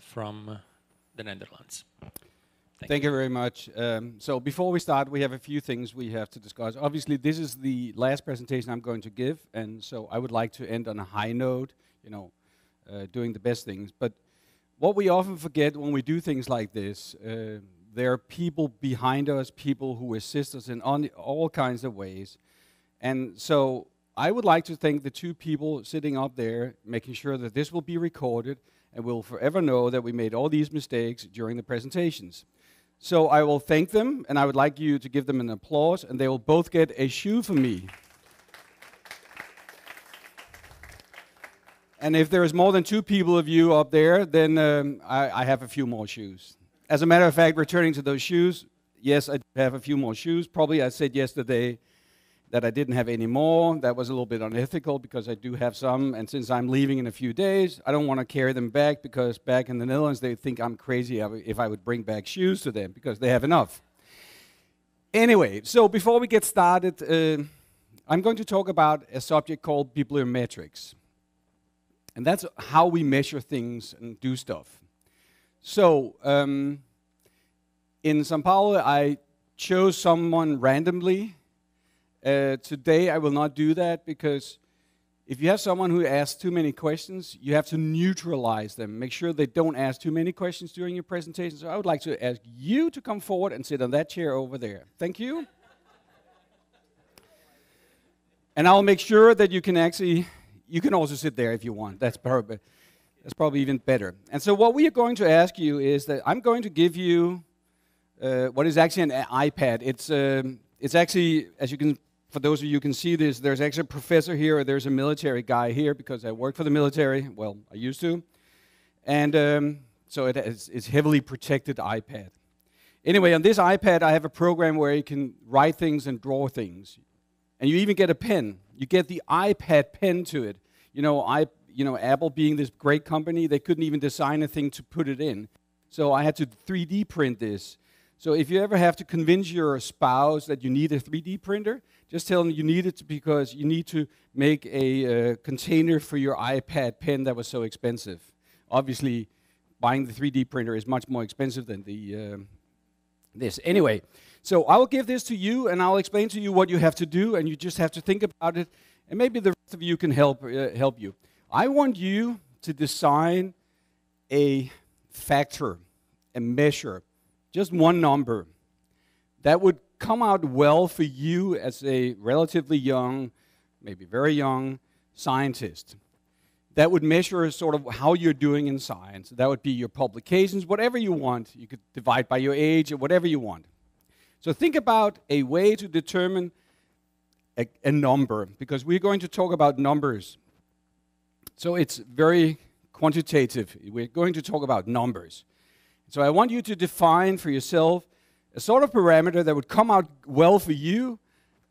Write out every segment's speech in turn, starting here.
from the Netherlands. Thank you very much. So before we start, we have a few things we have to discuss. Obviously, this is the last presentation I'm going to give, and so I would like to end on a high note, doing the best things. But what we often forget when we do things like this, there are people behind us, people who assist us in all kinds of ways. And so I would like to thank the two people sitting up there, making sure that this will be recorded, and we'll forever know that we made all these mistakes during the presentations. So I will thank them, and I would like you to give them an applause, and they will both get a shoe from me. And if there is more than two people of you up there, then I have a few more shoes. As a matter of fact, returning to those shoes, yes, I have a few more shoes. Probably I said yesterday that I didn't have any more. That was a little bit unethical because I do have some, and since I'm leaving in a few days, I don't want to carry them back because back in the Netherlands they think I'm crazy if I would bring back shoes to them because they have enough. Anyway, so before we get started, I'm going to talk about a subject called Bibliometrics. And that's how we measure things and do stuff. So, in São Paulo, I chose someone randomly. Today, I will not do that because if you have someone who asks too many questions, you have to neutralize them. Make sure they don't ask too many questions during your presentation. So I would like to ask you to come forward and sit on that chair over there. Thank you. And I'll make sure that you can also sit there if you want. That's probably even better. And so what we are going to ask you is that I'm going to give you what is actually an iPad. It's actually, as you can, for those of you who can see this, there's actually a professor here, or there's a military guy here because I work for the military. Well, I used to. And so it's heavily protected iPad. Anyway, on this iPad, I have a program where you can write things and draw things. And you even get a pen. You get the iPad pen to it. Apple being this great company, they couldn't even design a thing to put it in. So I had to 3D print this. So if you ever have to convince your spouse that you need a 3D printer, just tell them you need it because you need to make a container for your iPad pen that was so expensive. Obviously, buying the 3D printer is much more expensive than this. Anyway, so I'll give this to you, and I'll explain to you what you have to do, and you just have to think about it, and maybe the rest of you can help you. I want you to design a factor, a measure, just one number that would come out well for you as a relatively young, maybe very young scientist. That would measure sort of how you're doing in science. That would be your publications, whatever you want. You could divide by your age or whatever you want. So think about a way to determine a number, because we're going to talk about numbers. So it's very quantitative. We're going to talk about numbers. So I want you to define for yourself a sort of parameter that would come out well for you,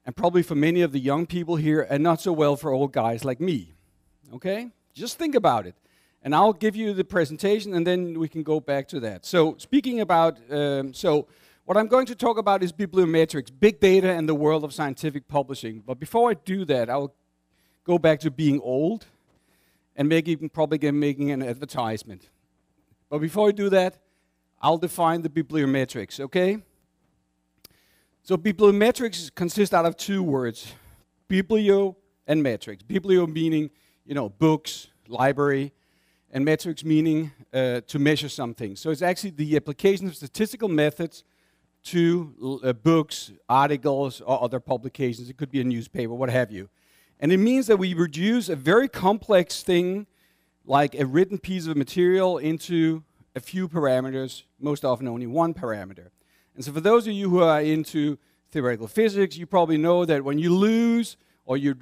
and probably for many of the young people here, and not so well for old guys like me. Okay? Just think about it. And I'll give you the presentation, and then we can go back to that. So speaking about, what I'm going to talk about is bibliometrics, big data and the world of scientific publishing. But before I do that, I'll go back to being old and probably making an advertisement. But before I do that, I'll define the bibliometrics, okay? So bibliometrics consists out of two words, biblio and metrics. Biblio meaning, books, library, and metrics meaning to measure something. So it's actually the application of statistical methods to books, articles, or other publications. It could be a newspaper, what have you. And it means that we reduce a very complex thing, like a written piece of material, into a few parameters, most often only one parameter. And so for those of you who are into theoretical physics, you probably know that when you lose or you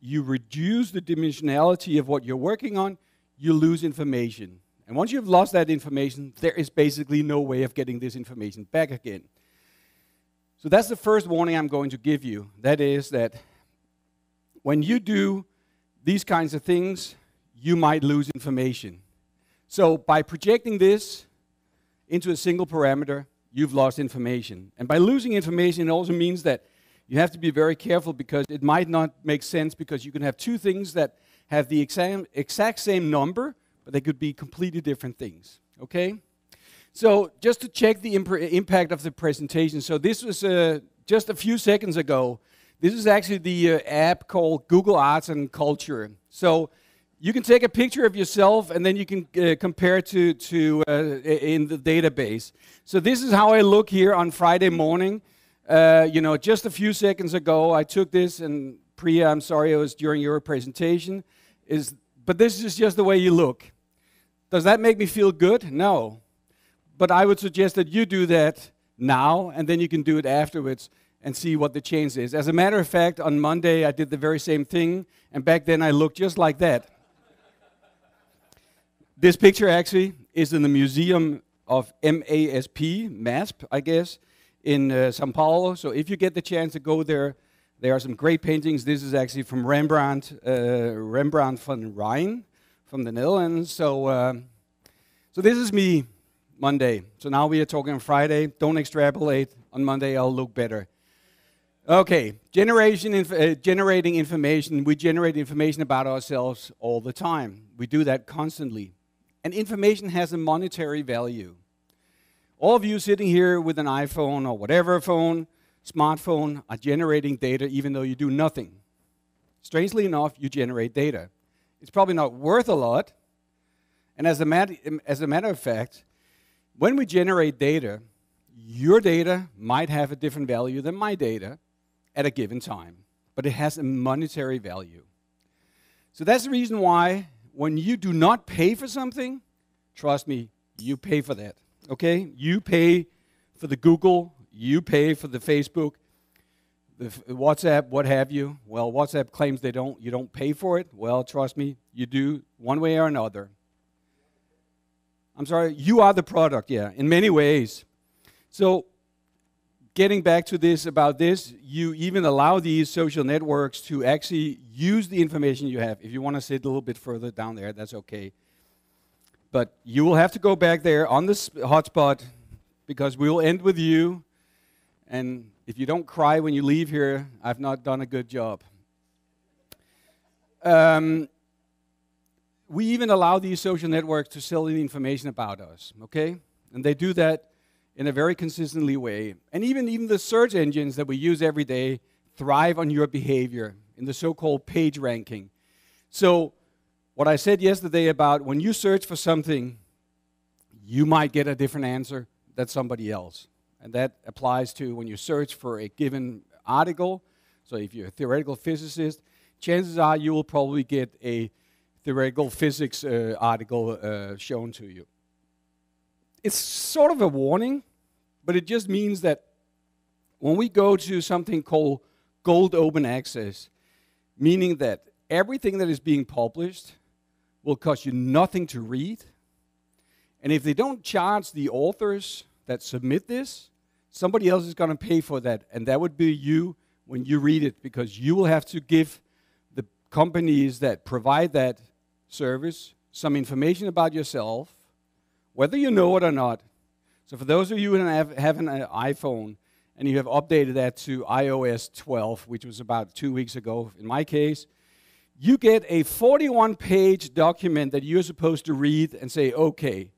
reduce the dimensionality of what you're working on, you lose information. And once you've lost that information, there is basically no way of getting this information back again. So that's the first warning I'm going to give you. That is that when you do these kinds of things, you might lose information. So by projecting this into a single parameter, you've lost information. And by losing information, it also means that you have to be very careful because it might not make sense because you can have two things that have the exact same number, but they could be completely different things, okay? So just to check the impact of the presentation, so this was just a few seconds ago. This is actually the app called Google Arts and Culture. So you can take a picture of yourself and then you can compare it to in the database. So this is how I look here on Friday morning. You know, just a few seconds ago I took this, and Priya, I'm sorry it was during your presentation, but this is just the way you look. Does that make me feel good? No. But I would suggest that you do that now, and then you can do it afterwards and see what the change is. As a matter of fact, on Monday I did the very same thing, and back then I looked just like that. This picture actually is in the Museum of MASP, I guess, in São Paulo. So if you get the chance to go there, there are some great paintings. This is actually from Rembrandt van Rijn from the Netherlands. So this is me Monday. So now we are talking on Friday. Don't extrapolate. On Monday I'll look better. Okay, generating information. We generate information about ourselves all the time. We do that constantly. And information has a monetary value. All of you sitting here with an iPhone or whatever phone, smartphone, are generating data even though you do nothing. Strangely enough, you generate data. It's probably not worth a lot. And as a matter of fact, when we generate data, your data might have a different value than my data at a given time. But it has a monetary value. So that's the reason why when you do not pay for something, trust me, you pay for that. Okay? You pay for the Google, you pay for the Facebook, the WhatsApp, what have you. Well, WhatsApp claims you don't pay for it. Well, trust me, you do one way or another. I'm sorry, you are the product, yeah, in many ways. So getting back to this, about this, you even allow these social networks to actually use the information you have. If you want to sit a little bit further down there, that's okay. But you will have to go back there on this hotspot because we will end with you. And if you don't cry when you leave here, I've not done a good job. We even allow these social networks to sell the information about us, okay? And they do that in a very consistently way. And even the search engines that we use every day thrive on your behavior in the so-called page ranking. So what I said yesterday about when you search for something, you might get a different answer than somebody else. And that applies to when you search for a given article. So if you're a theoretical physicist, chances are you will probably get a theoretical physics article shown to you. It's sort of a warning, but it just means that when we go to something called gold open access, meaning that everything that is being published will cost you nothing to read, and if they don't charge the authors that submit this, somebody else is going to pay for that, and that would be you when you read it, because you will have to give the companies that provide that service some information about yourself, whether you know it or not. So for those of you who have an iPhone and you have updated that to iOS 12, which was about 2 weeks ago in my case, you get a 41-page document that you're supposed to read and say, okay,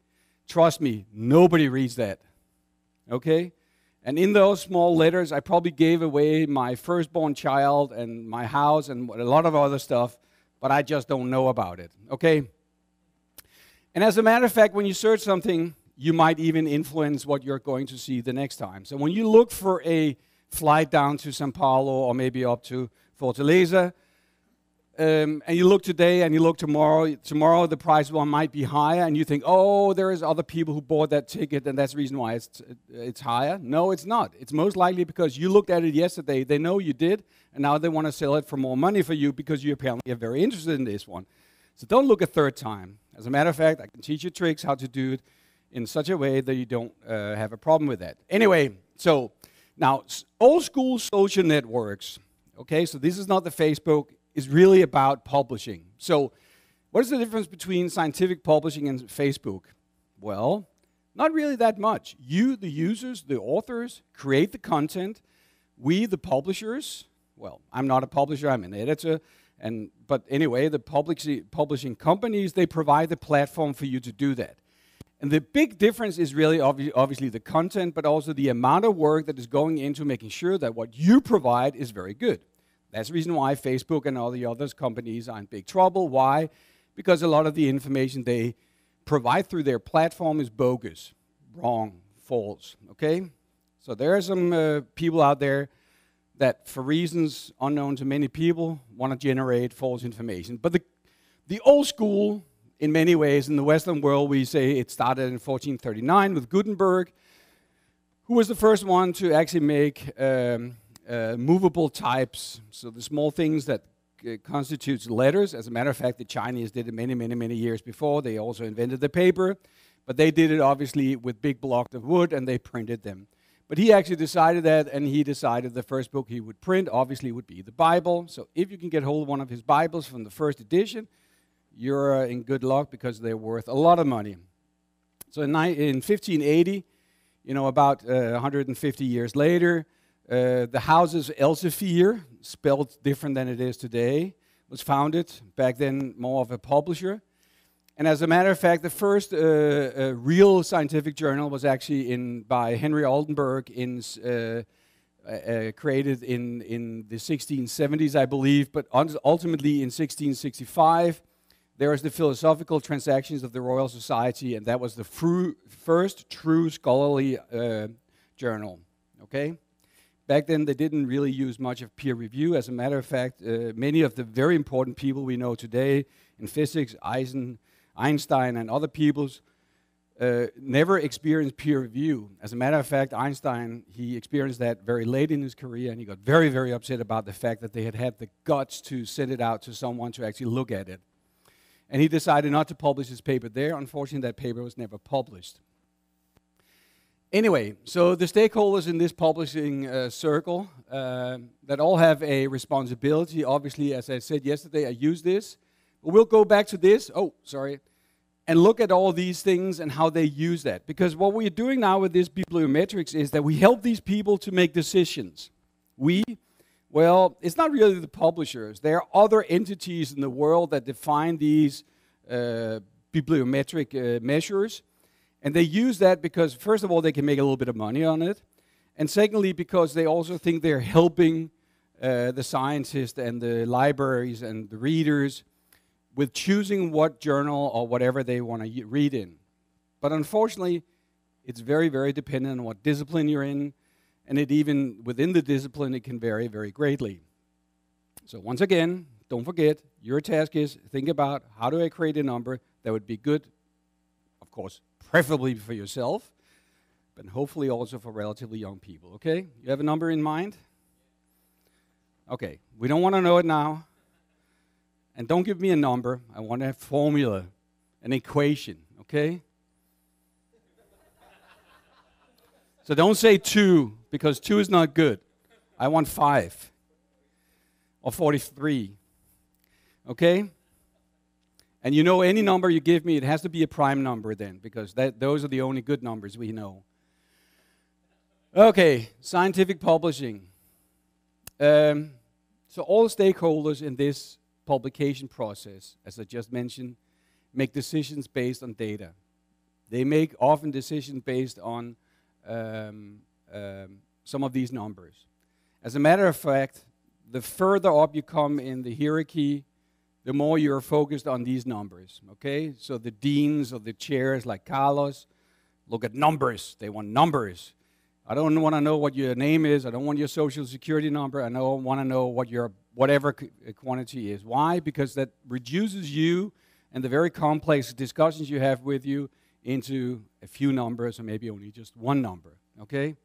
trust me, nobody reads that, okay? And in those small letters, I probably gave away my firstborn child and my house and a lot of other stuff, but I just don't know about it, okay? And as a matter of fact, when you search something, you might even influence what you're going to see the next time. So when you look for a flight down to São Paulo or maybe up to Fortaleza, and you look today and you look tomorrow the price might be higher, and you think, oh, there is other people who bought that ticket and that's the reason why it's higher. No, it's not. It's most likely because you looked at it yesterday, they know you did, and now they want to sell it for more money for you because you apparently are very interested in this one. So don't look a third time. As a matter of fact, I can teach you tricks how to do it in such a way that you don't have a problem with that. Anyway, so now old school social networks, okay, so this is not the Facebook, is really about publishing. So what is the difference between scientific publishing and Facebook? Well, not really that much. You, the users, the authors, create the content. We, the publishers, well, I'm not a publisher, I'm an editor, But anyway, the publishing companies, they provide the platform for you to do that. And the big difference is really obviously the content, but also the amount of work that is going into making sure that what you provide is very good. That's the reason why Facebook and all the other companies are in big trouble. Why? Because a lot of the information they provide through their platform is bogus, wrong, false, okay? So there are some people out there that, for reasons unknown to many people, want to generate false information. But the old school, in many ways, in the Western world, we say it started in 1439 with Gutenberg, who was the first one to actually make movable types, so the small things that constitutes letters. As a matter of fact, the Chinese did it many, many, many years before. They also invented the paper, but they did it obviously with big blocks of wood, and they printed them. But he actually decided that, and he decided the first book he would print obviously would be the Bible. So if you can get hold of one of his Bibles from the first edition, you're in good luck, because they're worth a lot of money. So in 1580, about 150 years later, the houses Elsevier, spelled different than it is today, was founded. Back then, more of a publisher. And as a matter of fact, the first real scientific journal was actually by Henry Oldenburg, created in the 1670s, I believe. But ultimately, in 1665, there was the Philosophical Transactions of the Royal Society, and that was the first true scholarly journal. Okay. Back then, they didn't really use much of peer review. As a matter of fact, many of the very important people we know today in physics, Einstein and other peoples, never experienced peer review. As a matter of fact, Einstein, he experienced that very late in his career, and he got very, very upset about the fact that they had the guts to send it out to someone to actually look at it. And he decided not to publish his paper there. Unfortunately, that paper was never published. Anyway, so the stakeholders in this publishing circle that all have a responsibility. Obviously, as I said yesterday, I use this. But we'll go back to this, and look at all these things and how they use that. Because what we're doing now with this Bibliometrics is that we help these people to make decisions. Well, it's not really the publishers. There are other entities in the world that define these bibliometric measures. And they use that because, first of all, they can make a little bit of money on it. And secondly, because they also think they're helping the scientists and the libraries and the readers with choosing what journal or whatever they want to read in. But unfortunately, it's very, very dependent on what discipline you're in. And even within the discipline, it can vary very greatly. So once again, don't forget, your task is think about, how do I create a number that would be good, of course, preferably for yourself, but hopefully also for relatively young people, okay? You have a number in mind? Okay, we don't want to know it now. And don't give me a number. I want a formula, an equation, okay? So don't say 2, because 2 is not good. I want 5 or 43, okay? And any number you give me, it has to be a prime number then, because those are the only good numbers we know. Okay, scientific publishing. So all stakeholders in this publication process, as I just mentioned, make decisions based on data. They make often decisions based on some of these numbers. As a matter of fact, the further up you come in the hierarchy, the more you're focused on these numbers, okay? So the deans of the chairs like Carlos look at numbers. They want numbers. I don't want to know what your name is. I don't want your social security number. I want to know what your whatever quantity is. Why? Because that reduces you and the very complex discussions you have with you into a few numbers or maybe only just one number, okay?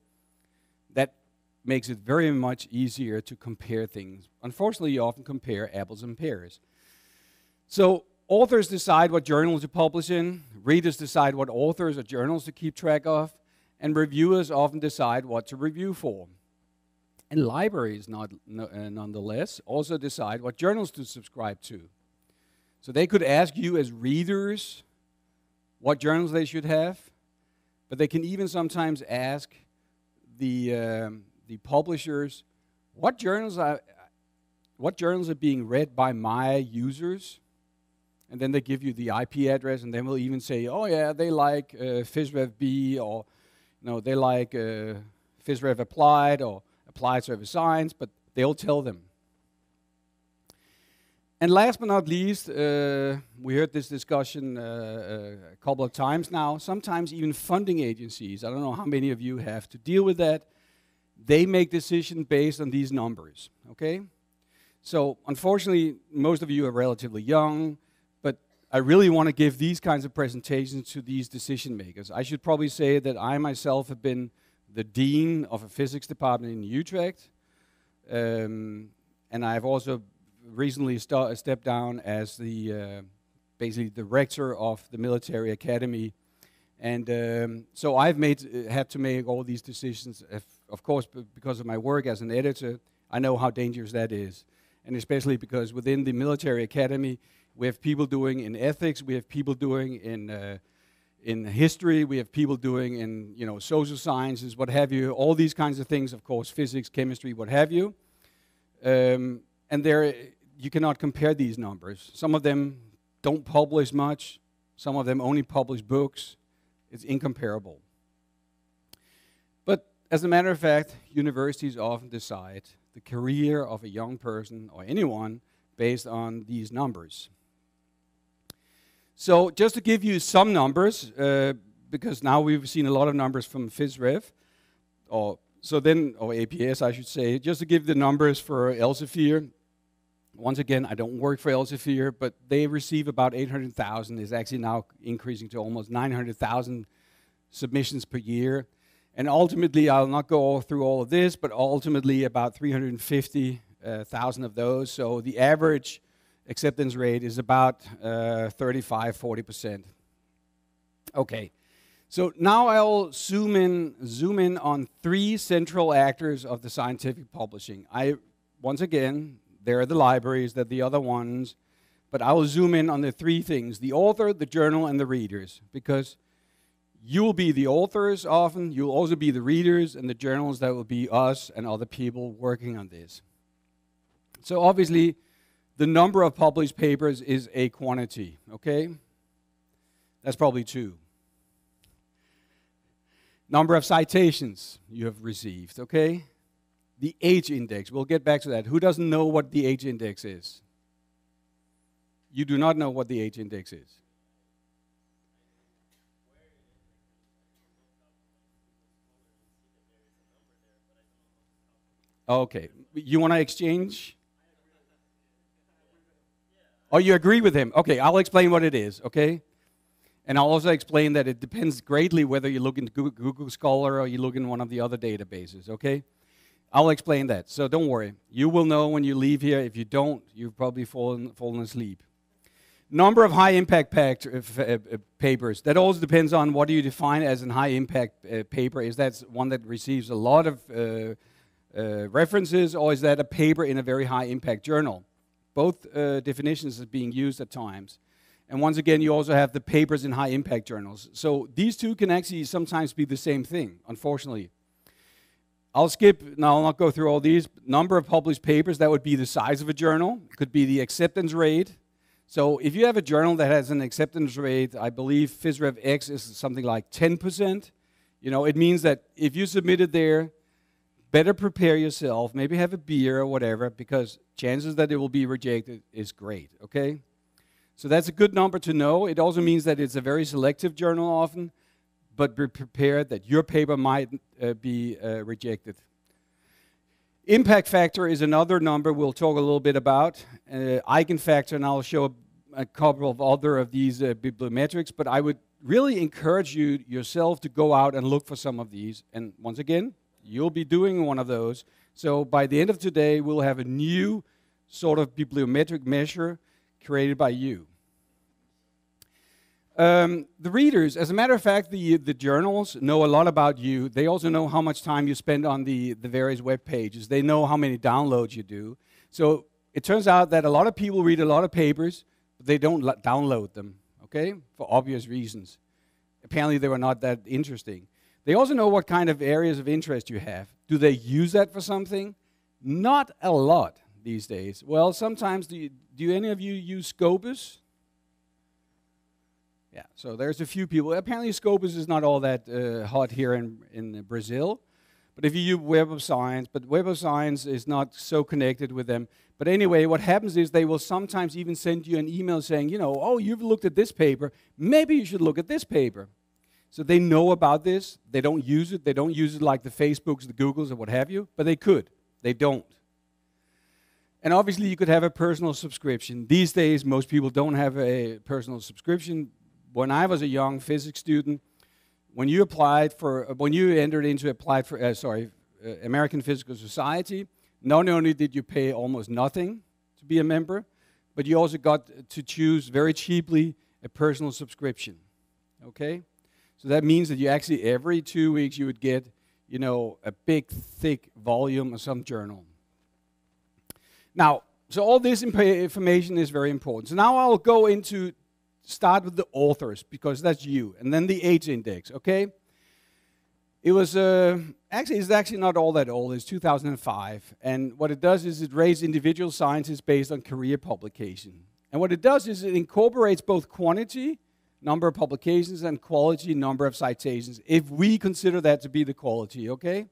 That makes it very much easier to compare things. Unfortunately, you often compare apples and pears. So authors decide what journals to publish in, readers decide what authors or journals to keep track of, and reviewers often decide what to review for. And libraries, nonetheless, also decide what journals to subscribe to. So they could ask you as readers what journals they should have, but they can even sometimes ask the publishers, what journals what journals are being read by my users, and then they give you the IP address, and then we'll even say, oh yeah, they like PhysRev-B, or they like PhysRev Applied, or Applied Surface Science, but they'll tell them. And last but not least, we heard this discussion a couple of times now, sometimes even funding agencies, I don't know how many of you have to deal with that, they make decisions based on these numbers, okay? So unfortunately, most of you are relatively young, but I really want to give these kinds of presentations to these decision makers. I should probably say that I myself have been the dean of a physics department in Utrecht, and I've also recently stepped down as the basically the rector of the military academy, and so I've had to make all these decisions. Of course, because of my work as an editor, I know how dangerous that is, and especially because within the military academy, we have people doing in ethics, we have people doing in history, we have people doing in social sciences, what have you, all these kinds of things. Of course, physics, chemistry, what have you. And you cannot compare these numbers. Some of them don't publish much. Some of them only publish books. It's incomparable. But as a matter of fact, universities often decide the career of a young person or anyone based on these numbers. So just to give you some numbers, because now we've seen a lot of numbers from PhysRev, or APS, I should say, just to give the numbers for Elsevier. Once again, I don't work for Elsevier, but they receive about 800,000. It's actually now increasing to almost 900,000 submissions per year. And ultimately, I'll not go through all of this, but ultimately about 350,000 of those. So the average acceptance rate is about 35–40%. Okay, so now I'll zoom in on three central actors of the scientific publishing. Once again, there are the libraries, they're the other ones, but I will zoom in on the three things: the author, the journal, and the readers, because you will be the authors often, you'll also be the readers, and the journals, that will be us and other people working on this. So obviously, the number of published papers is a quantity, okay? That's probably 2. Number of citations you have received, okay? The age index, we'll get back to that. Who doesn't know what the age index is? You do not know what the age index is. Okay, you want to exchange? Oh, you agree with him? Okay, I'll explain what it is, okay? And I'll also explain that it depends greatly whether you look in Google Scholar or you look in one of the other databases, okay? I'll explain that, so don't worry. You will know when you leave here. If you don't, you've probably fallen asleep. Number of high-impact papers. That also depends on what do you define as a high-impact paper. Is that one that receives a lot of references, or is that a paper in a very high-impact journal? Both definitions are being used at times. And once again, you also have the papers in high-impact journals. So these two can actually sometimes be the same thing, unfortunately. I'll skip, now I'll not go through all these. Number of published papers, that would be the size of a journal. It could be the acceptance rate. So if you have a journal that has an acceptance rate, I believe PhysRev X is something like 10%. It means that if you submit it there, better prepare yourself, maybe have a beer or whatever, because chances that it will be rejected is great, okay? So that's a good number to know. It also means that it's a very selective journal often, but be prepared that your paper might be rejected. Impact factor is another number we'll talk a little bit about. Eigen Factor, and I'll show a couple of other of these bibliometrics, but I would really encourage you yourself to go out and look for some of these. And once again, you'll be doing one of those. So by the end of today, we'll have a new sort of bibliometric measure created by you. The readers, as a matter of fact, the journals know a lot about you. They also know how much time you spend on the various web pages. They know how many downloads you do. So it turns out that a lot of people read a lot of papers, but they don't download them, okay, for obvious reasons. Apparently they were not that interesting. They also know what kind of areas of interest you have. Do they use that for something? Not a lot. these days? Well, sometimes, do any of you use Scopus? Yeah, so there's a few people. Apparently Scopus is not all that hot here in Brazil. But if you use Web of Science, but Web of Science is not so connected with them. But anyway, what happens is they will sometimes even send you an email saying, you know, oh, you've looked at this paper. Maybe you should look at this paper. So they know about this. They don't use it. They don't use it like the Facebooks, the Googles, or what have you. But they could. They don't. And obviously, you could have a personal subscription. These days, most people don't have a personal subscription. When I was a young physics student, when you entered into American Physical Society, not only did you pay almost nothing to be a member, but you also got to choose very cheaply a personal subscription. Okay, so that means that you actually every 2 weeks you would get, you know, a big thick volume of some journal. Now, so all this information is very important. So now I'll go into. Start with the authors, because that's you, and then the age index, okay? It was, it's actually not all that old. It's 2005, and what it does is it rates individual scientists based on career publication. And what it does is it incorporates both quantity, number of publications, and quality, number of citations, if we consider that to be the quality, okay?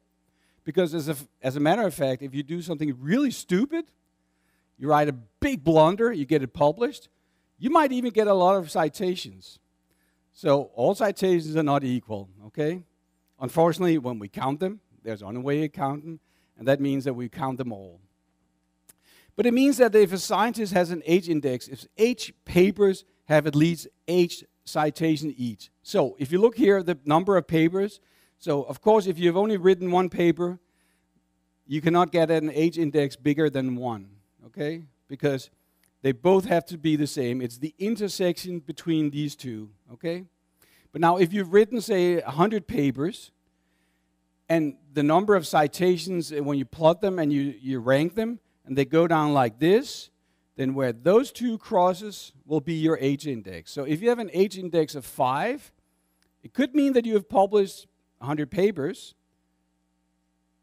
Because as a matter of fact, if you do something really stupid, you write a big blunder, you get it published, you might even get a lot of citations. So all citations are not equal, okay? Unfortunately, when we count them, there's only way to count them, and that means that we count them all. But it means that if a scientist has an age index, if H papers have at least H citation each. So if you look here, the number of papers, so of course if you've only written one paper, you cannot get an H index bigger than 1, okay? Because they both have to be the same. It's the intersection between these two, okay? But now if you've written, say, 100 papers, and the number of citations, when you plot them and you rank them, and they go down like this, then where those two crosses will be your H index. So if you have an H index of 5, it could mean that you have published 100 papers,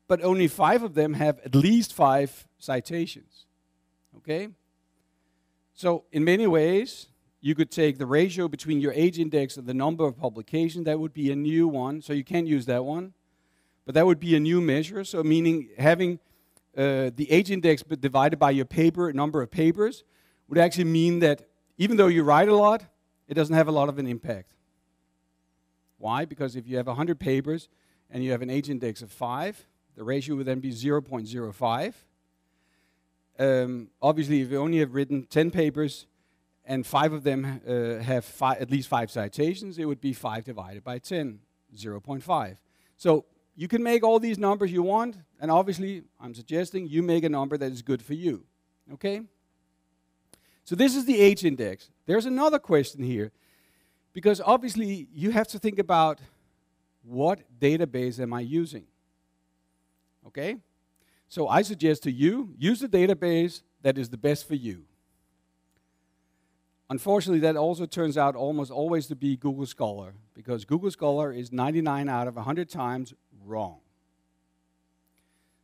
but only 5 of them have at least 5 citations, okay? So in many ways, you could take the ratio between your age index and the number of publications. That would be a new one. So you can't use that one. But that would be a new measure. So meaning having the age index divided by your number of papers would actually mean that even though you write a lot, it doesn't have a lot of an impact. Why? Because if you have 100 papers and you have an age index of 5, the ratio would then be 0.05. Obviously, if you only have written 10 papers and 5 of them have at least 5 citations, it would be 5 divided by 10, 0.5. So you can make all these numbers you want, and obviously, I'm suggesting you make a number that is good for you, okay? So this is the H index. There's another question here, because obviously, you have to think about what database am I using, okay? So I suggest to you, use the database that is the best for you. Unfortunately, that also turns out almost always to be Google Scholar, because Google Scholar is 99 out of 100 times wrong.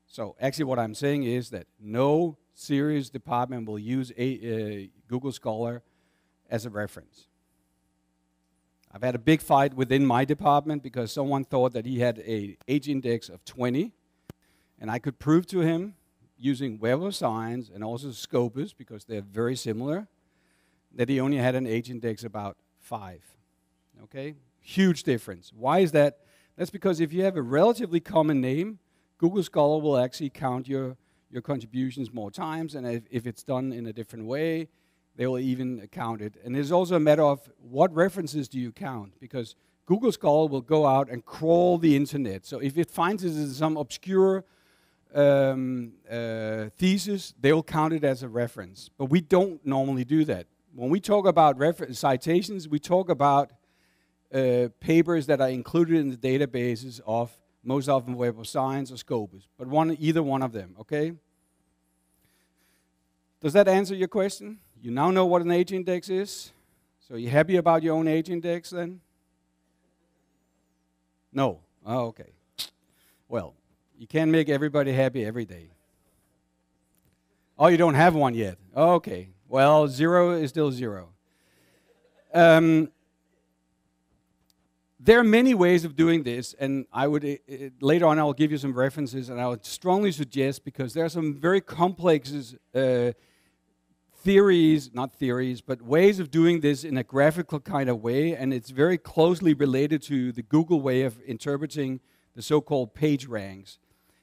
So actually what I'm saying is that no serious department will use Google Scholar as a reference. I've had a big fight within my department because someone thought that he had an H index of 20, and I could prove to him, using Web of Science and also Scopus, because they're very similar, that he only had an H index about 5. Okay? Huge difference. Why is that? That's because if you have a relatively common name, Google Scholar will actually count your contributions more times, and if it's done in a different way, they will even count it. And it's also a matter of what references do you count, because Google Scholar will go out and crawl the internet. So if it finds it in some obscure thesis, they'll count it as a reference. But we don't normally do that. When we talk about citations, we talk about papers that are included in the databases of most often Web of Science or Scopus, but either one of them, okay? Does that answer your question? You now know what an H index is? So you happy about your own H index then? No? Oh, okay. Well, you can't make everybody happy every day. Oh, you don't have one yet. Okay. Well, 0 is still 0. There are many ways of doing this, and I would later on I'll give you some references, and I would strongly suggest, because there are some very complex theories, not theories, but ways of doing this in a graphical kind of way, and it's very closely related to the Google way of interpreting the so-called page ranks.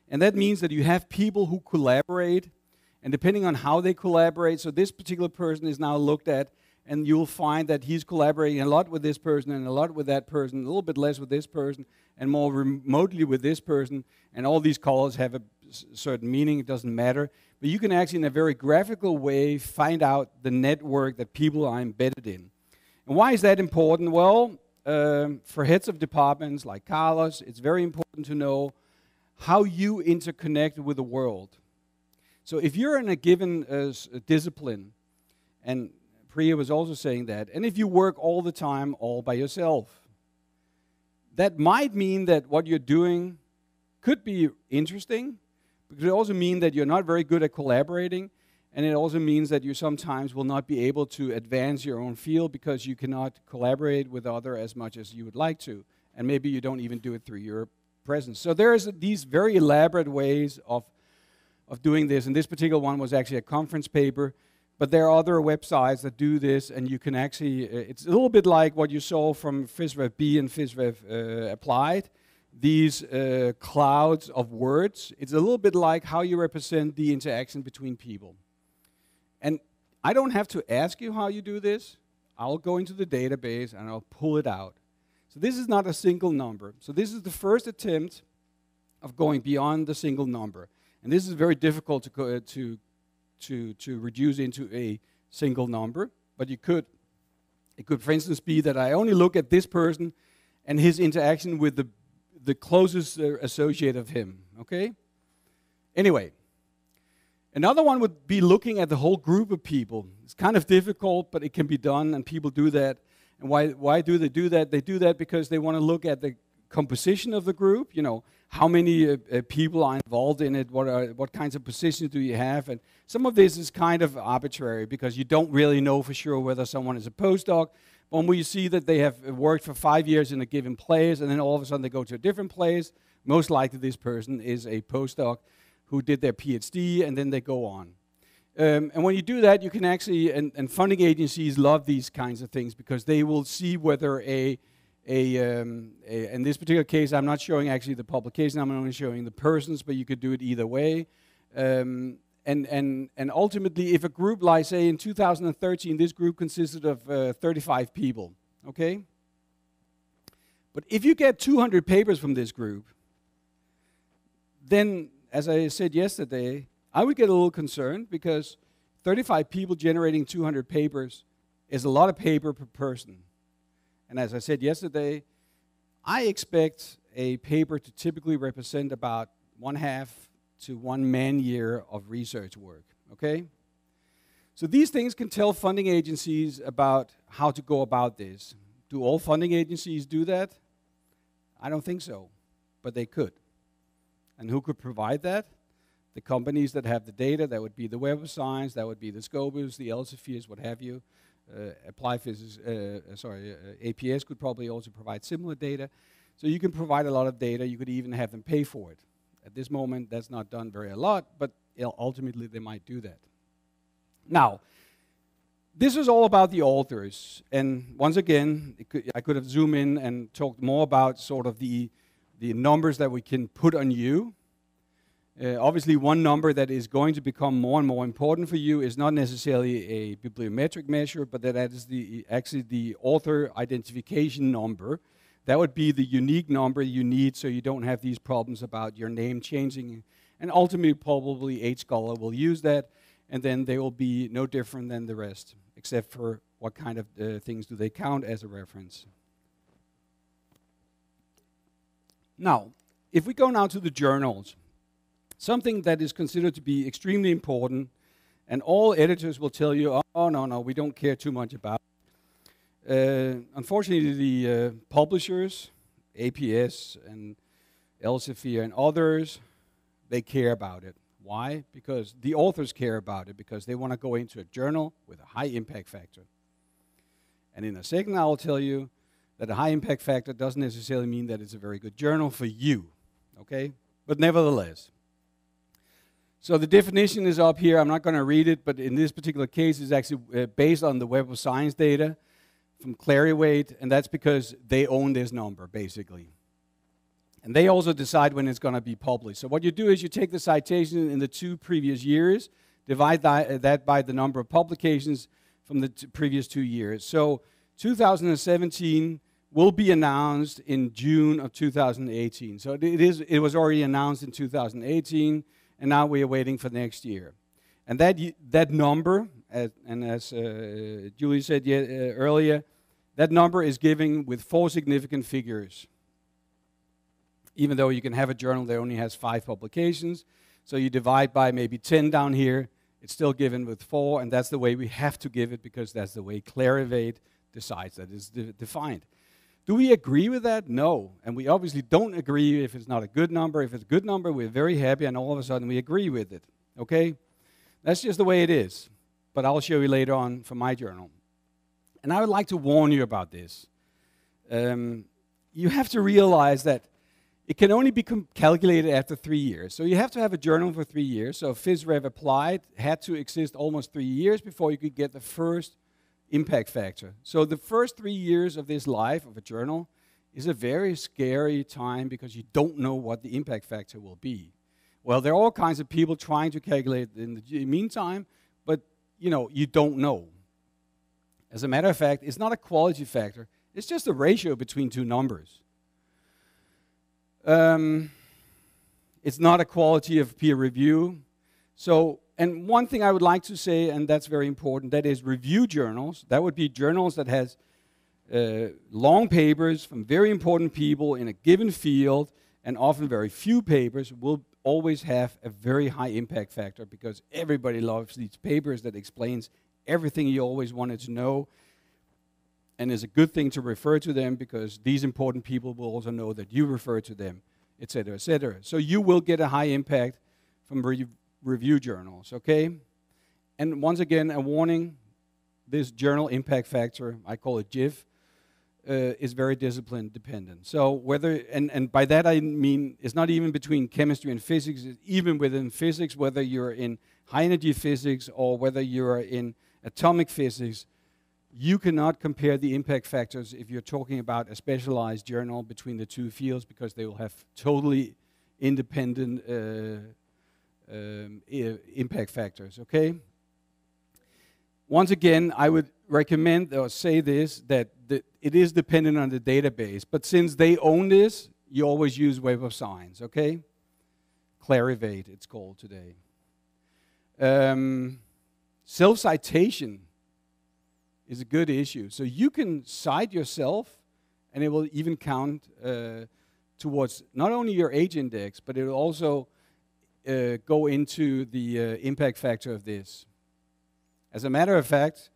And that means that you have people who collaborate, and depending on how they collaborate, so this particular person is now looked at, and you'll find that he's collaborating a lot with this person and a lot with that person, a little bit less with this person, and more remotely with this person, and all these colors have a certain meaning, it doesn't matter. But you can actually, in a very graphical way, find out the network that people are embedded in. And why is that important? Well, for heads of departments like Carlos, it's very important to know how you interconnect with the world. So if you're in a given discipline, and Priya was also saying that, and if you work all the time all by yourself, that might mean that what you're doing could be interesting, but it could also mean that you're not very good at collaborating, and it also means that you sometimes will not be able to advance your own field because you cannot collaborate with others as much as you would like to, and maybe you don't even do it through your presence. So there's these very elaborate ways of doing this, and this particular one was actually a conference paper, but there are other websites that do this, and you can actually, it's a little bit like what you saw from PhysRev and PhysRev Applied, these clouds of words. It's a little bit like how you represent the interaction between people. And I don't have to ask you how you do this. I'll go into the database and I'll pull it out. So this is not a single number. So this is the first attempt of going beyond the single number. And this is very difficult to reduce into a single number, but it could, for instance, be that I only look at this person and his interaction with the closest associate of him, okay? Anyway, another one would be looking at the whole group of people. It's kind of difficult, but it can be done, and people do that. And why do they do that? They do that because they want to look at the composition of the group, you know, how many people are involved in it, what kinds of positions do you have, and some of this is kind of arbitrary because you don't really know for sure whether someone is a postdoc. But when you see that they have worked for 5 years in a given place and then all of a sudden they go to a different place, most likely this person is a postdoc who did their PhD and then they go on. And when you do that, you can actually, and funding agencies love these kinds of things because they will see whether in this particular case, I'm not showing actually the publication, I'm only showing the persons, but you could do it either way. And ultimately, if a group, like say in 2013, this group consisted of 35 people, okay? But if you get 200 papers from this group, then, as I said yesterday, I would get a little concerned because 35 people generating 200 papers is a lot of paper per person. And as I said yesterday, I expect a paper to typically represent about 1/2 to 1 man-year of research work, okay? So these things can tell funding agencies about how to go about this. Do all funding agencies do that? I don't think so, but they could. And who could provide that? The companies that have the data, that would be the Web of Science, that would be the Scopus, the Elsevier's, what have you. Applied Physics, APS could probably also provide similar data. So you can provide a lot of data. You could even have them pay for it. At this moment, that's not done very a lot, but ultimately they might do that. Now, this is all about the authors. And once again, I could have zoomed in and talked more about sort of the numbers that we can put on you. Obviously, one number that is going to become more and more important for you is not necessarily a bibliometric measure, but that is actually the author identification number. That would be the unique number you need so you don't have these problems about your name changing. And ultimately, probably HScholar will use that, and then they will be no different than the rest, except for what kind of things do they count as a reference. Now, if we go now to the journals, something that is considered to be extremely important, and all editors will tell you, oh, no, we don't care too much about it. Unfortunately, the publishers, APS and Elsevier and others, they care about it. Why? Because the authors care about it, because they want to go into a journal with a high impact factor. And in a second, I'll tell you that a high impact factor doesn't necessarily mean that it's a very good journal for you, okay? But nevertheless. So the definition is up here. I'm not going to read it, but in this particular case, it's actually based on the Web of Science data from Clarivate, and that's because they own this number, basically. And they also decide when it's going to be published. So what you do is you take the citation in the 2 previous years, divide that by the number of publications from the previous 2 years. So 2017 will be announced in June of 2018. So it was already announced in 2018, and now we are waiting for next year. And that number, as Julie said earlier, that number is given with 4 significant figures. Even though you can have a journal that only has 5 publications, so you divide by maybe 10 down here, it's still given with 4, and that's the way we have to give it, because that's the way Clarivate decides that it's defined. Do we agree with that? No. And we obviously don't agree if it's not a good number. If it's a good number, we're very happy, and all of a sudden we agree with it. Okay? That's just the way it is. But I'll show you later on from my journal. And I would like to warn you about this. You have to realize that it can only be calculated after 3 years. So you have to have a journal for 3 years. So PhysRev Applied had to exist almost 3 years before you could get the first impact factor. So the first 3 years of this life of a journal is a very scary time, because you don't know what the impact factor will be. Well, there are all kinds of people trying to calculate in the meantime, but you don't know. As a matter of fact, it's not a quality factor. It's just a ratio between 2 numbers. It's not a quality of peer review. So, and one thing I would like to say, and that's very important, that is review journals. That would be journals that has long papers from very important people in a given field, and often very few papers, will always have a very high impact factor, because everybody loves these papers that explains everything you always wanted to know. And it's a good thing to refer to them, because these important people will also know that you refer to them, etc., etc. So you will get a high impact from review journals, okay? And once again, a warning, this journal impact factor, I call it JIF, is very discipline dependent. So whether, and by that I mean, it's not even between chemistry and physics, it's even within physics, whether you're in high energy physics or whether you're in atomic physics, you cannot compare the impact factors if you're talking about a specialized journal between the 2 fields, because they will have totally independent impact factors, okay? Once again, I would recommend or say this, that it is dependent on the database, but since they own this, you always use Web of Science, okay? Clarivate, it's called today. Self-citation is a good issue. So you can cite yourself, and it will even count towards not only your age index, but it will also go into the impact factor of this. As a matter of fact,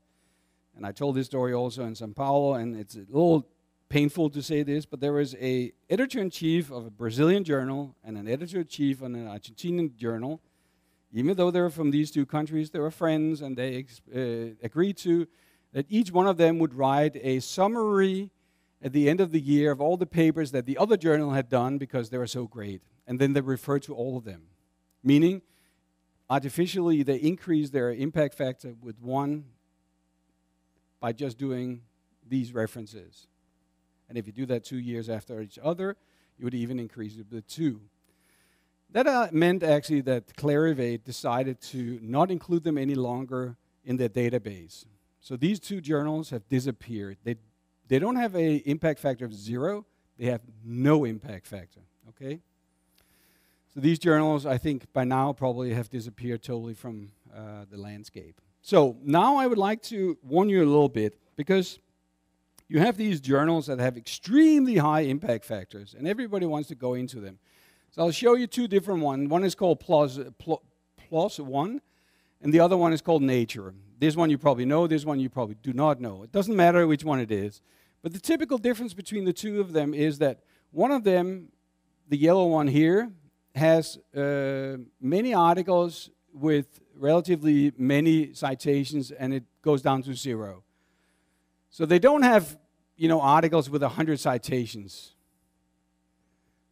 and I told this story also in São Paulo, and it's a little painful to say this, but there was an editor-in-chief of a Brazilian journal and an editor-in-chief on an Argentinian journal. Even though they were from these 2 countries, they were friends, and they agreed to that each one of them would write a summary at the end of the year of all the papers that the other journal had done, because they were so great. And then they referred to all of them. Meaning, artificially, they increased their impact factor with 1 by just doing these references. And if you do that 2 years after each other, you would even increase it with 2. That meant actually that Clarivate decided to not include them any longer in their database. So these 2 journals have disappeared. They don't have an impact factor of 0. They have no impact factor, okay? So these journals, I think, by now probably have disappeared totally from the landscape. So now I would like to warn you a little bit, because you have these journals that have extremely high impact factors, and everybody wants to go into them. So I'll show you 2 different ones. One is called PLOS One, and the other one is called Nature. This one you probably know, this one you probably do not know. It doesn't matter which one it is. But the typical difference between the 2 of them is that one of them, the yellow one here, has many articles with relatively many citations, and it goes down to 0. So they don't have, articles with 100 citations.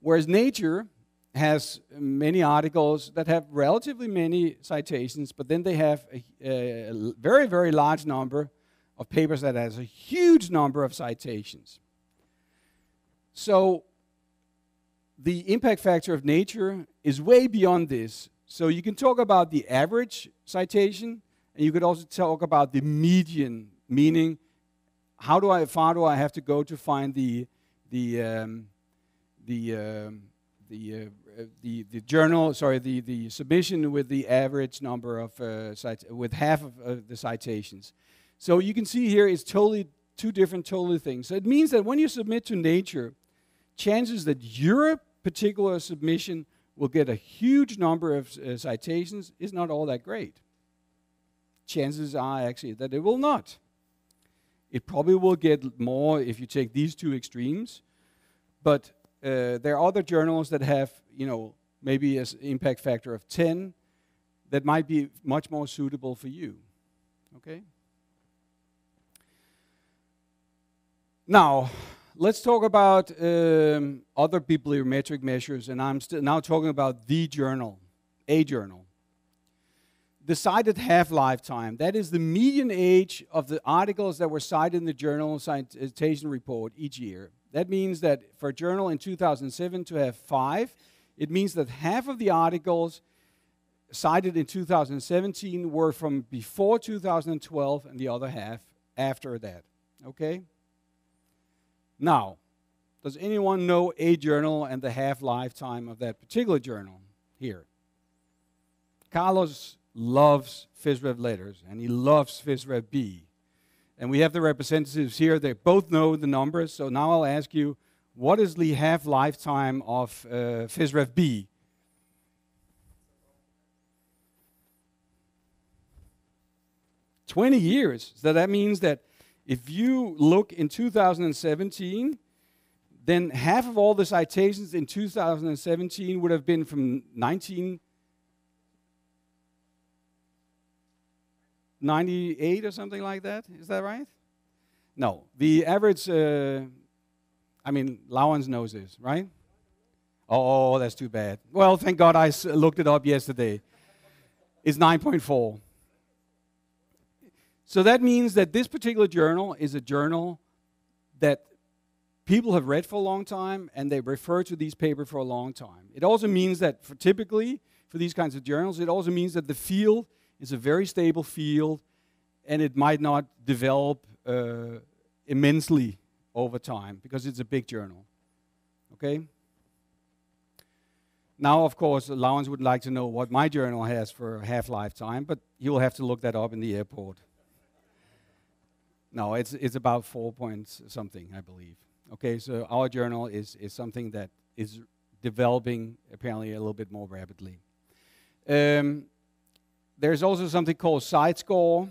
Whereas Nature has many articles that have relatively many citations, but then they have a very, very large number of papers that has a huge number of citations. So the impact factor of Nature is way beyond this. So you can talk about the average citation, and you could also talk about the median, meaning how far do I have to go to find the journal, the submission with the average number of with half of the citations. So you can see here it's totally two different totally things. So it means that when you submit to Nature, chances that your particular submission will get a huge number of citations is not all that great. Chances are actually that it will not. It probably will get more if you take these two extremes, but there are other journals that have, maybe an impact factor of 10 that might be much more suitable for you. Okay? Now, let's talk about other bibliometric measures, and I'm now talking about the journal, a journal. The cited half-life time, that is the median age of the articles that were cited in the journal citation report each year. That means that for a journal in 2007 to have 5, it means that half of the articles cited in 2017 were from before 2012 and the other half after that. Okay? Now, does anyone know a journal and the half-life time of that particular journal here? Carlos loves FISREV letters, and he loves FISREV B. And we have the representatives here. They both know the numbers. So now I'll ask you, what is the half-life time of FISREV B? "20 years. So that means that if you look in 2017, then half of all the citations in 2017 would have been from 1998 or something like that. Is that right? No. The average, Lawrence knows this, right? Oh, that's too bad. Well, thank God I looked it up yesterday. It's 9.4. So that means that this particular journal is a journal that people have read for a long time, and they refer to these papers for a long time. It also means that typically for these kinds of journals, it also means that the field is a very stable field, and it might not develop immensely over time because it's a big journal. Okay? Now, of course, Lawrence would like to know what my journal has for half-life time, but he will have to look that up in the airport. No, it's about 4 point something, I believe. Okay, so our journal is something that is developing apparently a little bit more rapidly. There's also something called site score.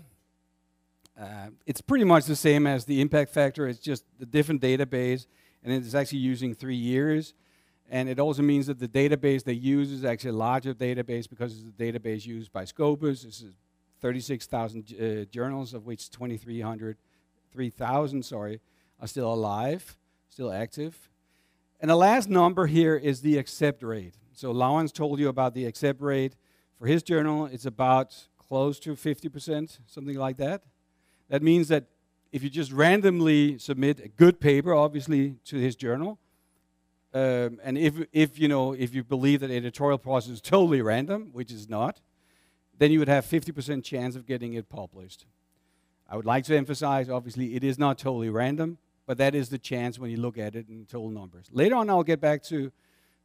It's pretty much the same as the impact factor. It's just a different database, and it's actually using 3 years. And it also means that the database they use is actually a larger database because it's the database used by Scopus. This is 36,000 journals, of which 3,000 are still alive, still active. And the last number here is the accept rate. So Lawrence told you about the accept rate. For his journal, it's about close to 50%, something like that. That means that if you just randomly submit a good paper, obviously, to his journal, and if you believe that editorial process is totally random, which is not, then you would have 50% chance of getting it published. I would like to emphasize, obviously, it is not totally random, but that is the chance when you look at it in total numbers. Later on, I'll get back to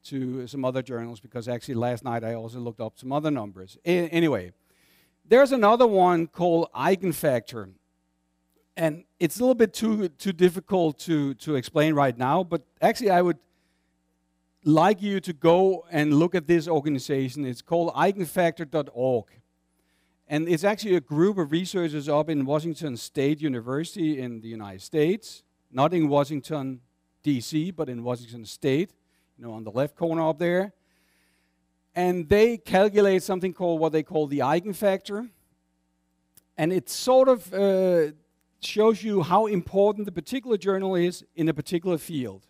some other journals, because actually last night I also looked up some other numbers. Anyway, there's another one called Eigen Factor. And it's a little bit too difficult to explain right now, but actually I would like you to go and look at this organization. It's called eigenfactor.org. And it's actually a group of researchers up in Washington State University in the United States, not in Washington, D.C., but in Washington State, on the left corner up there. And they calculate something called what they call the Eigen Factor. And it sort of shows you how important the particular journal is in a particular field.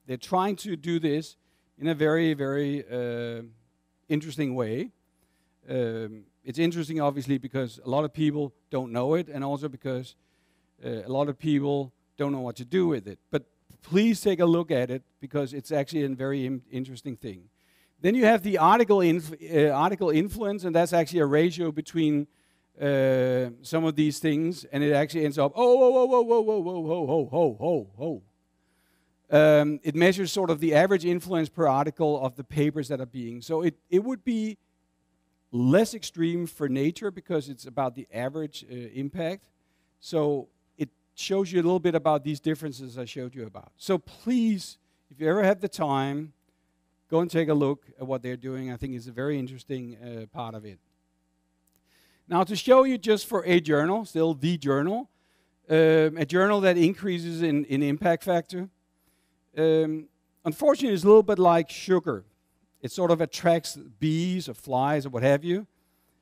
They're trying to do this in a very, very interesting way. It's interesting, obviously, because a lot of people don't know it, and also because a lot of people don't know what to do with it. But please take a look at it, because it's actually a very interesting thing. Then you have the article influence, and that's actually a ratio between some of these things, and it actually ends up, it measures sort of the average influence per article of the papers that are being. So it would be less extreme for Nature because it's about the average impact. So it shows you a little bit about these differences I showed you about. So please, if you ever have the time, go and take a look at what they're doing. I think it's a very interesting part of it. Now, to show you just for a journal, still the journal, a journal that increases in impact factor, unfortunately, it's a little bit like sugar. It sort of attracts bees or flies or what have you,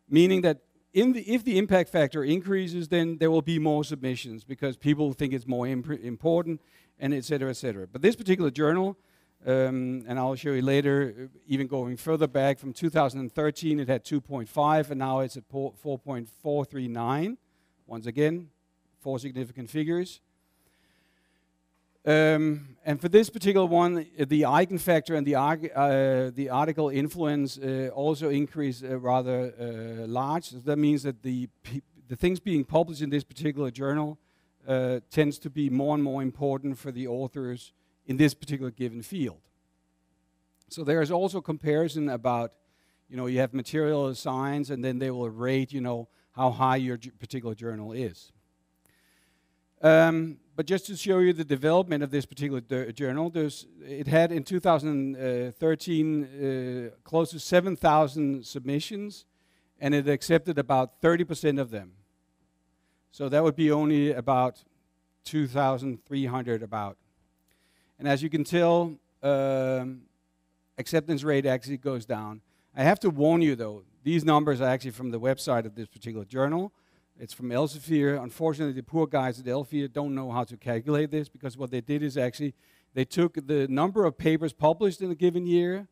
meaning that if the impact factor increases, then there will be more submissions because people think it's more important, and et cetera, et cetera. But this particular journal, and I'll show you later, even going further back, from 2013 it had 2.5, and now it's at 4.439. Once again, 4 significant figures. And for this particular one, the Eigen Factor and the article influence also increase rather large. So that means that the things being published in this particular journal tends to be more and more important for the authors in this particular given field. So there is also comparison about, you have material science, and then they will rate, how high your particular journal is. But just to show you the development of this particular journal, it had in 2013 close to 7,000 submissions, and it accepted about 30% of them. So that would be only about 2,300 about. And as you can tell, acceptance rate actually goes down. I have to warn you, though, these numbers are actually from the website of this particular journal. It's from Elsevier. Unfortunately, the poor guys at Elsevier don't know how to calculate this, because what they did is actually they took the number of papers published in a given year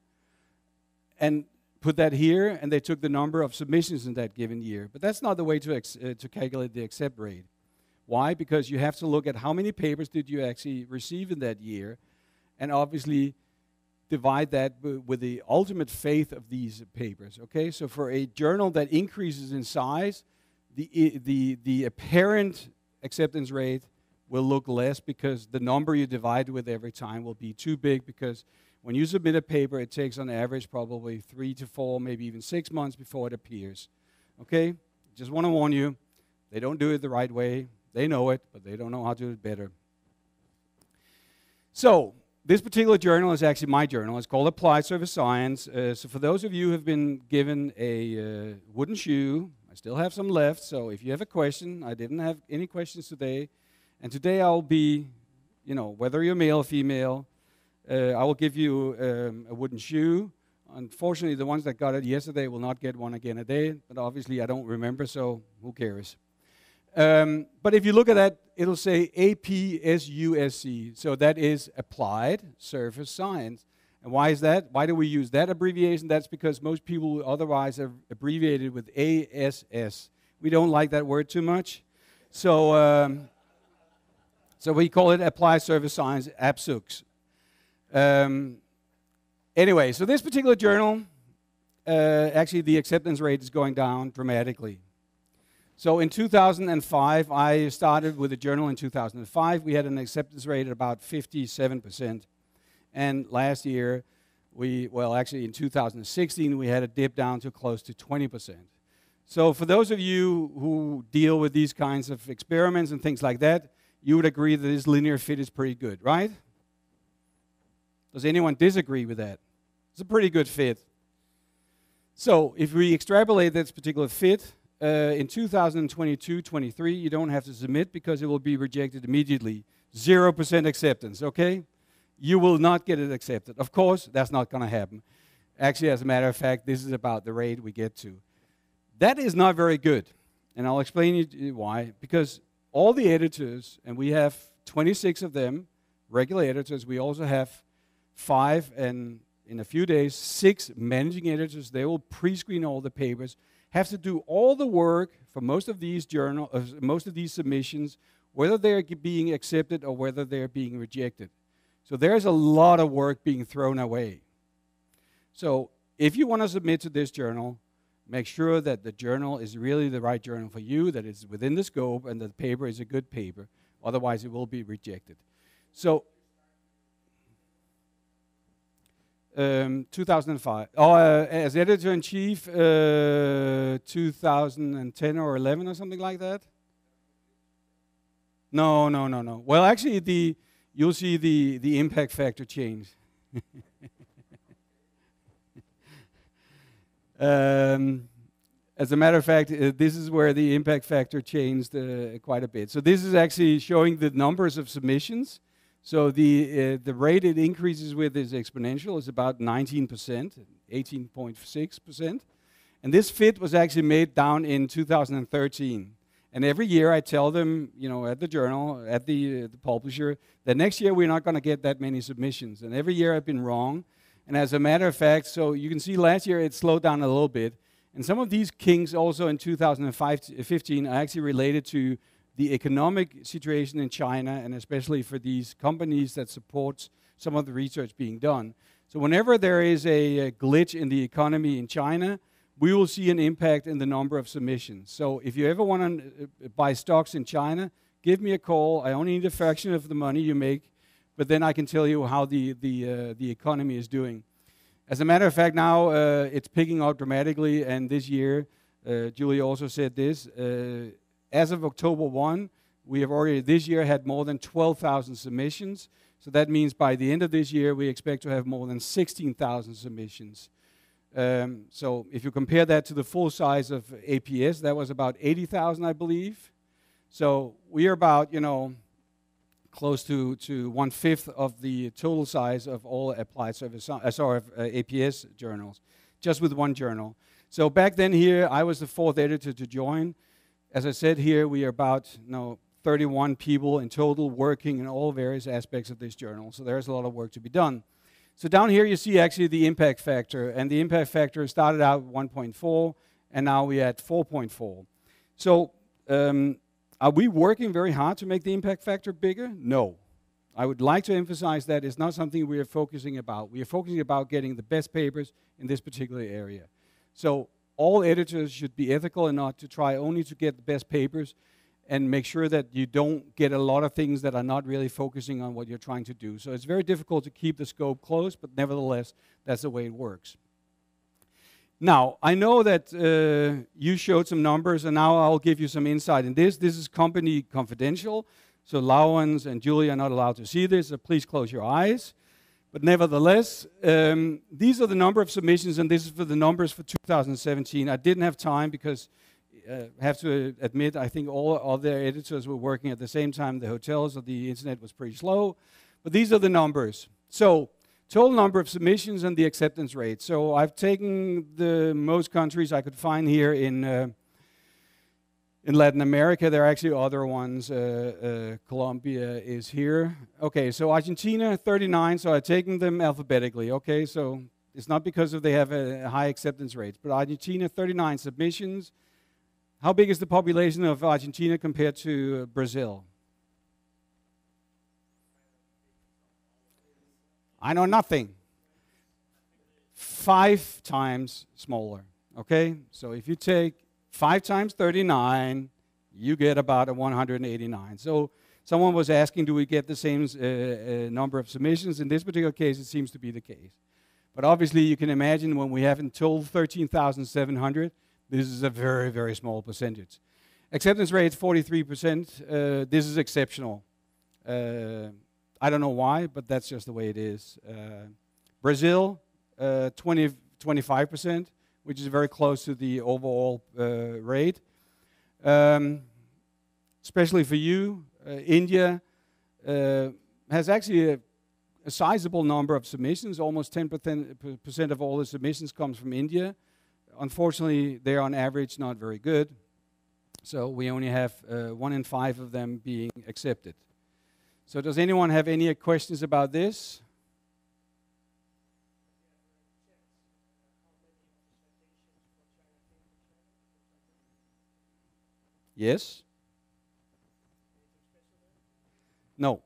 and put that here, and they took the number of submissions in that given year. But that's not the way to calculate the accept rate. Why? Because you have to look at how many papers did you actually receive in that year, and obviously divide that with the ultimate faith of these papers. Okay, so for a journal that increases in size, the apparent acceptance rate will look less, because the number you divide with every time will be too big, because when you submit a paper, it takes on average probably 3 to 4, maybe even 6 months before it appears. Okay? Just want to warn you, they don't do it the right way. They know it, but they don't know how to do it better. So, this particular journal is actually my journal. It's called Applied Surface Science. So for those of you who have been given a wooden shoe, I still have some left, so if you have a question, I didn't have any questions today, and today I'll be, whether you're male or female, I will give you a wooden shoe. Unfortunately, the ones that got it yesterday will not get one again today, but obviously I don't remember, so who cares? But if you look at that, it'll say APSUSC, so that is Applied Surface Science. And why is that? Why do we use that abbreviation? That's because most people otherwise have abbreviated with ASS. We don't like that word too much. So, so we call it Applied Surface Science, APSUX. Anyway, so this particular journal, actually the acceptance rate is going down dramatically. So in 2005, I started with a journal in 2005. We had an acceptance rate of about 57%. And last year, actually in 2016, we had a dip down to close to 20%. So for those of you who deal with these kinds of experiments and things like that, you would agree that this linear fit is pretty good, right? Does anyone disagree with that? It's a pretty good fit. So if we extrapolate this particular fit, in 2022-23, you don't have to submit because it will be rejected immediately. 0% acceptance, okay? You will not get it accepted. Of course, that's not going to happen. Actually, as a matter of fact, this is about the rate we get to. That is not very good, and I'll explain you why. Because all the editors, and we have 26 of them, regular editors, we also have 5, and in a few days, 6 managing editors. They will pre-screen all the papers, have to do all the work for most of these most of these submissions, whether they're being accepted or whether they're being rejected. So there's a lot of work being thrown away. So if you want to submit to this journal, make sure that the journal is really the right journal for you, that it's within the scope, and that the paper is a good paper. Otherwise, it will be rejected. So 2005. As editor-in-chief, 2010 or 11 or something like that? No. Well, actually, you'll see the impact factor change. As a matter of fact, this is where the impact factor changed quite a bit. So this is actually showing the numbers of submissions. So the rate it increases with is exponential. It's about 19%, 18.6%. And this fit was actually made down in 2013. And every year I tell them, at the journal, at the publisher, that next year we're not going to get that many submissions. And every year I've been wrong. And as a matter of fact, so you can see last year it slowed down a little bit. And some of these kinks also in 2015 are actually related to the economic situation in China, and especially for these companies that support some of the research being done. So whenever there is a glitch in the economy in China, we will see an impact in the number of submissions. So if you ever want to buy stocks in China, give me a call. I only need a fraction of the money you make, but then I can tell you how the economy is doing. As a matter of fact, now it's picking up dramatically, and this year, Julie also said this, as of October 1, we have already this year had more than 12,000 submissions. So that means by the end of this year, we expect to have more than 16,000 submissions. So if you compare that to the full size of APS, that was about 80,000, I believe. So we are about, close to 1/5 of the total size of all applied service, APS journals, just with one journal. So back then here, I was the 4th editor to join. As I said here, we are about 31 people in total working in all various aspects of this journal. So there's a lot of work to be done. So down here you see actually the impact factor. And the impact factor started out 1.4, and now we're at 4.4. So are we working very hard to make the impact factor bigger? No. I would like to emphasize that it's not something we are focusing about. We are focusing about getting the best papers in this particular area. So all editors should be ethical enough to try only to get the best papers and make sure that you don't get a lot of things that are not really focusing on what you're trying to do. So it's very difficult to keep the scope close, but nevertheless, that's the way it works. Now, I know that you showed some numbers, and now I'll give you some insight in this. This is company confidential, so Lauwens and Julie are not allowed to see this, so please close your eyes. But nevertheless, these are the number of submissions, and this is for the numbers for 2017. I didn't have time because I have to admit, I think all other editors were working at the same time. The hotels or the internet was pretty slow. But these are the numbers. So total number of submissions and the acceptance rate. So I've taken the most countries I could find here in Latin America. There are actually other ones. Colombia is here. Okay, so Argentina, 39. So I've taken them alphabetically. Okay, so it's not because they have a high acceptance rate. But Argentina, 39 submissions. How big is the population of Argentina compared to Brazil? I know nothing. 5 times smaller. Okay, so if you take 5 times 39, you get about a 189. So someone was asking, do we get the same number of submissions? In this particular case, it seems to be the case. But obviously, you can imagine when we have in total 13,700, this is a very, very small percentage. Acceptance rate, 43%. This is exceptional. I don't know why, but that's just the way it is. Brazil, 25%, which is very close to the overall rate. Especially for you, India has actually a sizable number of submissions. Almost 10% of all the submissions comes from India. Unfortunately, they're on average not very good. So we only have 1 in 5 of them being accepted. So does anyone have any questions about this? Yes? No.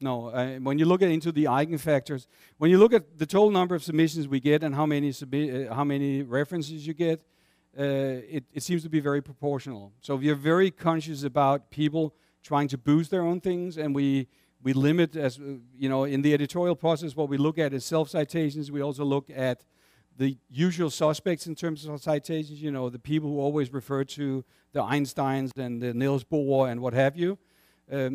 No. When you look into the Eigen Factors, when you look at the total number of submissions we get and how many references you get, it seems to be very proportional. So we are very conscious about people trying to boost their own things, and we limit, as in the editorial process, what we look at is self-citations. We also look at the usual suspects in terms of citations, the people who always refer to the Einsteins and the Niels Bohr and what have you.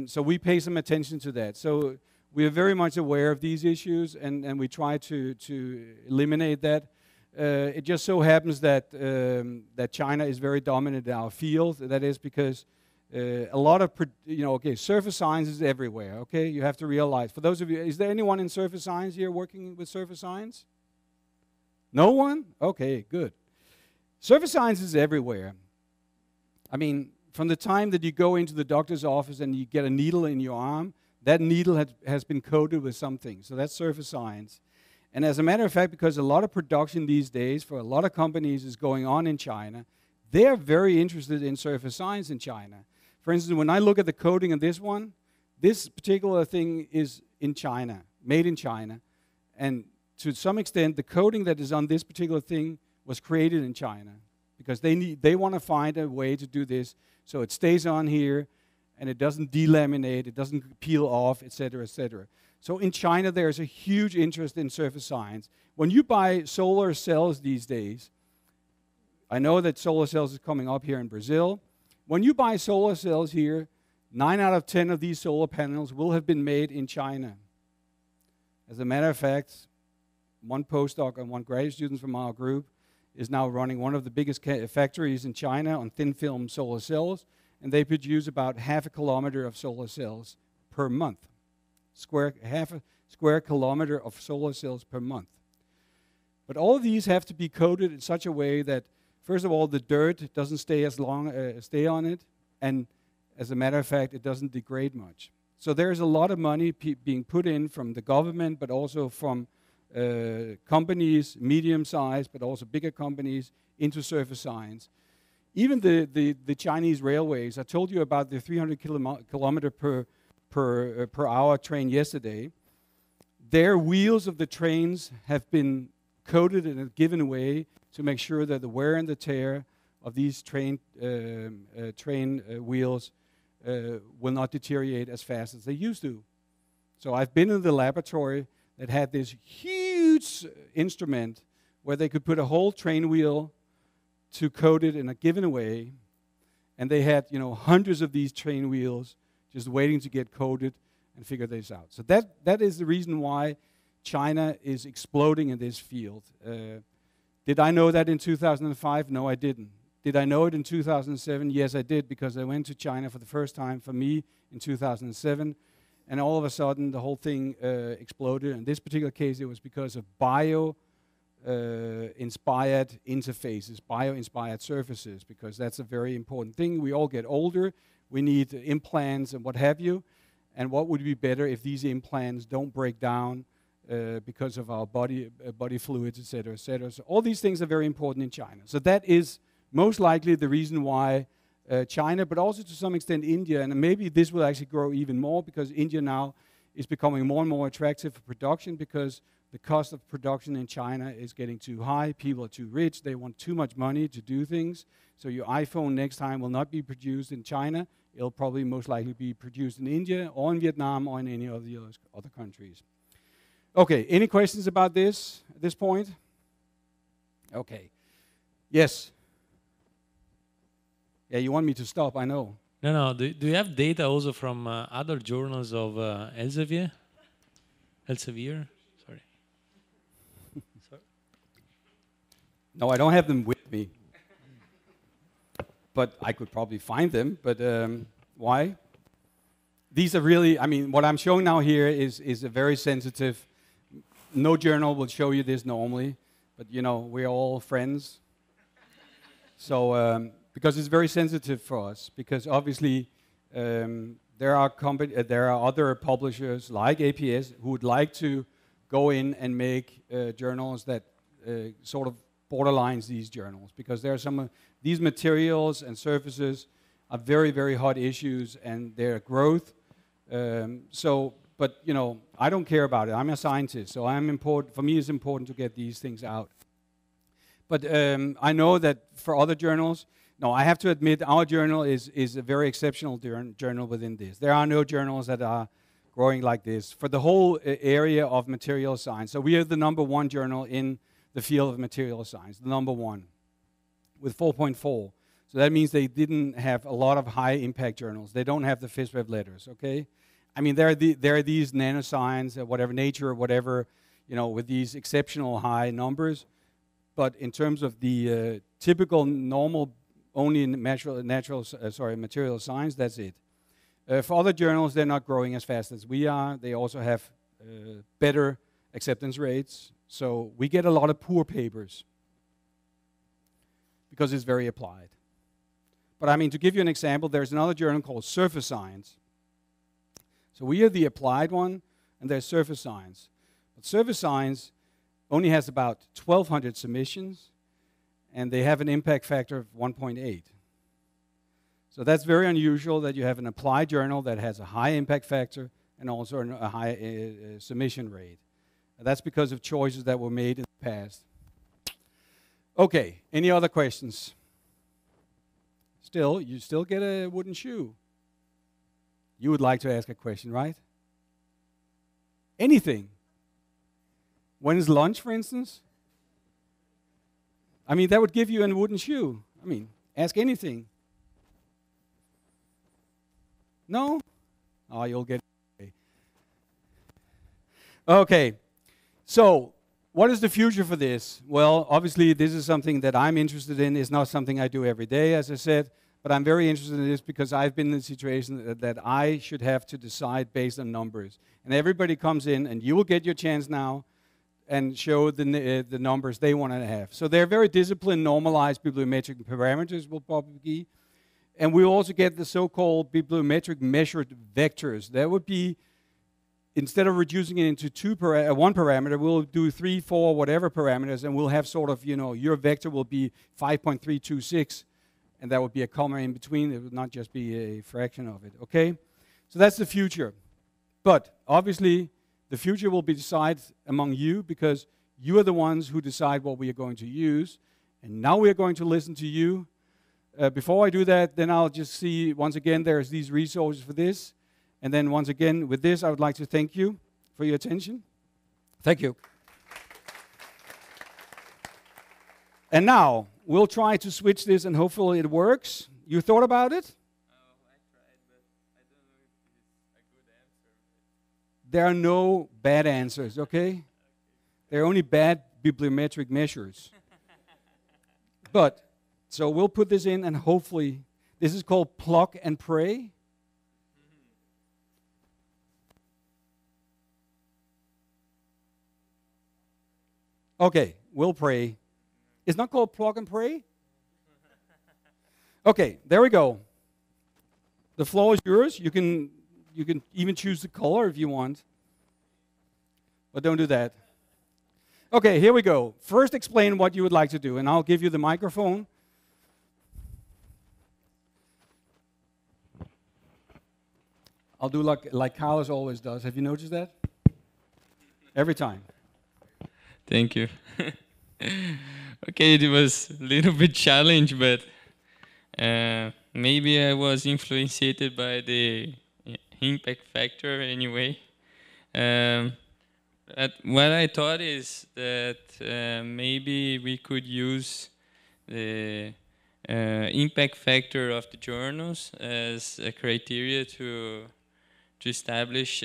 So we pay some attention to that. So we are very much aware of these issues, and we try to eliminate that. It just so happens that China is very dominant in our field. That is because a lot of, surface science is everywhere, okay? You have to realize. For those of you, is there anyone in surface science here working with surface science? No one? Okay, good. Surface science is everywhere. I mean, from the time that you go into the doctor's office and you get a needle in your arm, that needle has been coated with something. So that's surface science. And as a matter of fact, because a lot of production these days for a lot of companies is going on in China, they're very interested in surface science in China. For instance, when I look at the coating of this one, this particular thing is in China, made in China. And to some extent, the coating that is on this particular thing was created in China because they want to find a way to do this so it stays on here and it doesn't delaminate, it doesn't peel off, etc., etc. So in China, there's a huge interest in surface science. When you buy solar cells these days, I know that solar cells is coming up here in Brazil. When you buy solar cells here, 9 out of 10 of these solar panels will have been made in China. As a matter of fact, one postdoc and one graduate student from our group is now running one of the biggest factories in China on thin film solar cells, and they produce about half a kilometer of solar cells per month. Half a square kilometer of solar cells per month. But all of these have to be coated in such a way that, first of all, the dirt doesn't stay stay on it, and as a matter of fact, it doesn't degrade much. So there's a lot of money being put in from the government, but also from companies, medium-sized, but also bigger companies, into surface science. Even the Chinese railways, I told you about the 300 kilometer per hour train yesterday. Their wheels of the trains have been coated in a given way to make sure that the wear and the tear of these train wheels will not deteriorate as fast as they used to. So I've been in the laboratory that had this huge instrument where they could put a whole train wheel to coat it in a given way, and they had hundreds of these train wheels just waiting to get coated and figure this out. So that is the reason why China is exploding in this field. Did I know that in 2005? No, I didn't. Did I know it in 2007? Yes, I did, because I went to China for the first time for me in 2007, and all of a sudden the whole thing exploded. In this particular case, it was because of bio-inspired interfaces, bio-inspired surfaces, because that's a very important thing. We all get older. We need implants and what have you. And what would be better if these implants don't break down because of our body fluids, et cetera, et cetera. So all these things are very important in China. So that is most likely the reason why China, but also to some extent India, and maybe this will actually grow even more because India now is becoming more and more attractive for production because the cost of production in China is getting too high. People are too rich. They want too much money to do things. So your iPhone next time will not be produced in China. It'll probably most likely be produced in India or in Vietnam or in any of the other countries. Okay, any questions about this at this point? Okay. Yes? Yeah, you want me to stop, I know. No. Do you have data also from other journals of Elsevier? Elsevier? Sorry. No, I don't have them with me. But I could probably find them. But why? these are really, I mean, what I'm showing now here is a very sensitive, no journal will show you this normally, but you know, we're all friends. So, because it's very sensitive for us, because obviously there are other publishers like APS who would like to go in and make journals that sort of borderlines these journals, because there are some of these materials and surfaces are very, very hot issues, and their growth. But you know, I don't care about it. I'm a scientist, so for me, it's important to get these things out. But I know that for other journals, no, I have to admit our journal is a very exceptional journal within this. There are no journals that are growing like this for the whole area of material science. So we are the #1 journal in the field of material science, the #1, with 4.4. So that means they didn't have a lot of high-impact journals. They don't have the FISREV letters, okay? I mean, there are these nanoscience, or whatever, Nature, or whatever, you know, with these exceptional high numbers. But in terms of the typical, normal, only material science, that's it. For other journals, they're not growing as fast as we are. They also have better acceptance rates. So we get a lot of poor papers because it's very applied. But I mean, to give you an example, there's another journal called Surface Science. So we are the applied one, and there's Surface Science. But Surface Science only has about 1,200 submissions, and they have an impact factor of 1.8. So that's very unusual that you have an applied journal that has a high impact factor and also a high submission rate. And that's because of choices that were made in the past. Okay, any other questions? You still get a wooden shoe. You would like to ask a question, right? Anything. When is lunch, for instance? I mean, that would give you a wooden shoe. I mean, ask anything. No? Oh, you'll get it. Okay. So, what is the future for this? Well, obviously, this is something that I'm interested in. It's not something I do every day, as I said. But I'm very interested in this because I've been in the situation that I should have to decide based on numbers. And everybody comes in, and you will get your chance now and show the numbers they want to have. So they're very disciplined, normalized bibliometric parameters will probably be. And we'll also get the so-called bibliometric measured vectors. That would be, instead of reducing it into one parameter, we'll do 3, 4, whatever parameters, and we'll have sort of, you know, your vector will be 5.326. And that would be a comma in between. It would not just be a fraction of it, okay? So that's the future. But obviously, the future will be decided among you because you are the ones who decide what we are going to use. And now we are going to listen to you. Before I do that, then I'll just see, once again, there's these resources for this. And then once again, with this, I would like to thank you for your attention. Thank you. And now, we'll try to switch this, and hopefully it works. You thought about it? Oh, I tried, but I don't know if it's a good answer. There are no bad answers, okay? There are only bad bibliometric measures. But, so we'll put this in, and hopefully, this is called plug and pray. Okay, we'll pray. It's not called plug and pray? Okay, there we go. The floor is yours. You can even choose the color if you want. But don't do that. Okay, here we go. First explain what you would like to do, and I'll give you the microphone. I'll do like Carlos always does. Have you noticed that? Every time. Thank you. Okay, it was a little bit challenge, but maybe I was influenced by the impact factor anyway. What I thought is that maybe we could use the impact factor of the journals as a criteria to establish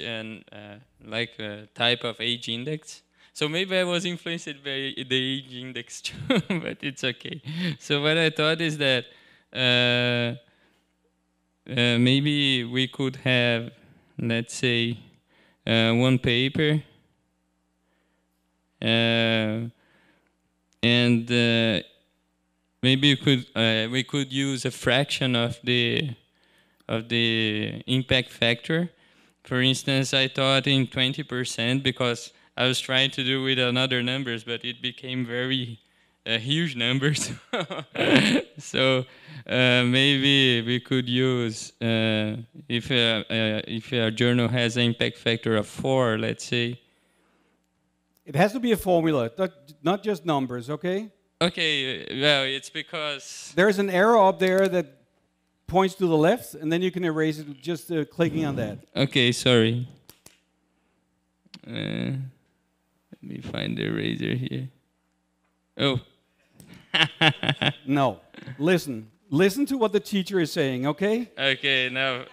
like a type of age index. So maybe I was influenced by the age index too, but it's okay. So what I thought is that maybe we could have let's say, one paper, and maybe we could use a fraction of the impact factor. For instance, I thought in 20% because I was trying to do with another numbers, but it became very huge numbers. So maybe we could use if a journal has an impact factor of 4, let's say. It has to be a formula, not just numbers, okay? Okay, well, it's because There's an arrow up there that points to the left, and then you can erase it with just clicking on that. okay, sorry. Let me find the eraser here. Oh. No. Listen to what the teacher is saying, okay? Okay, now.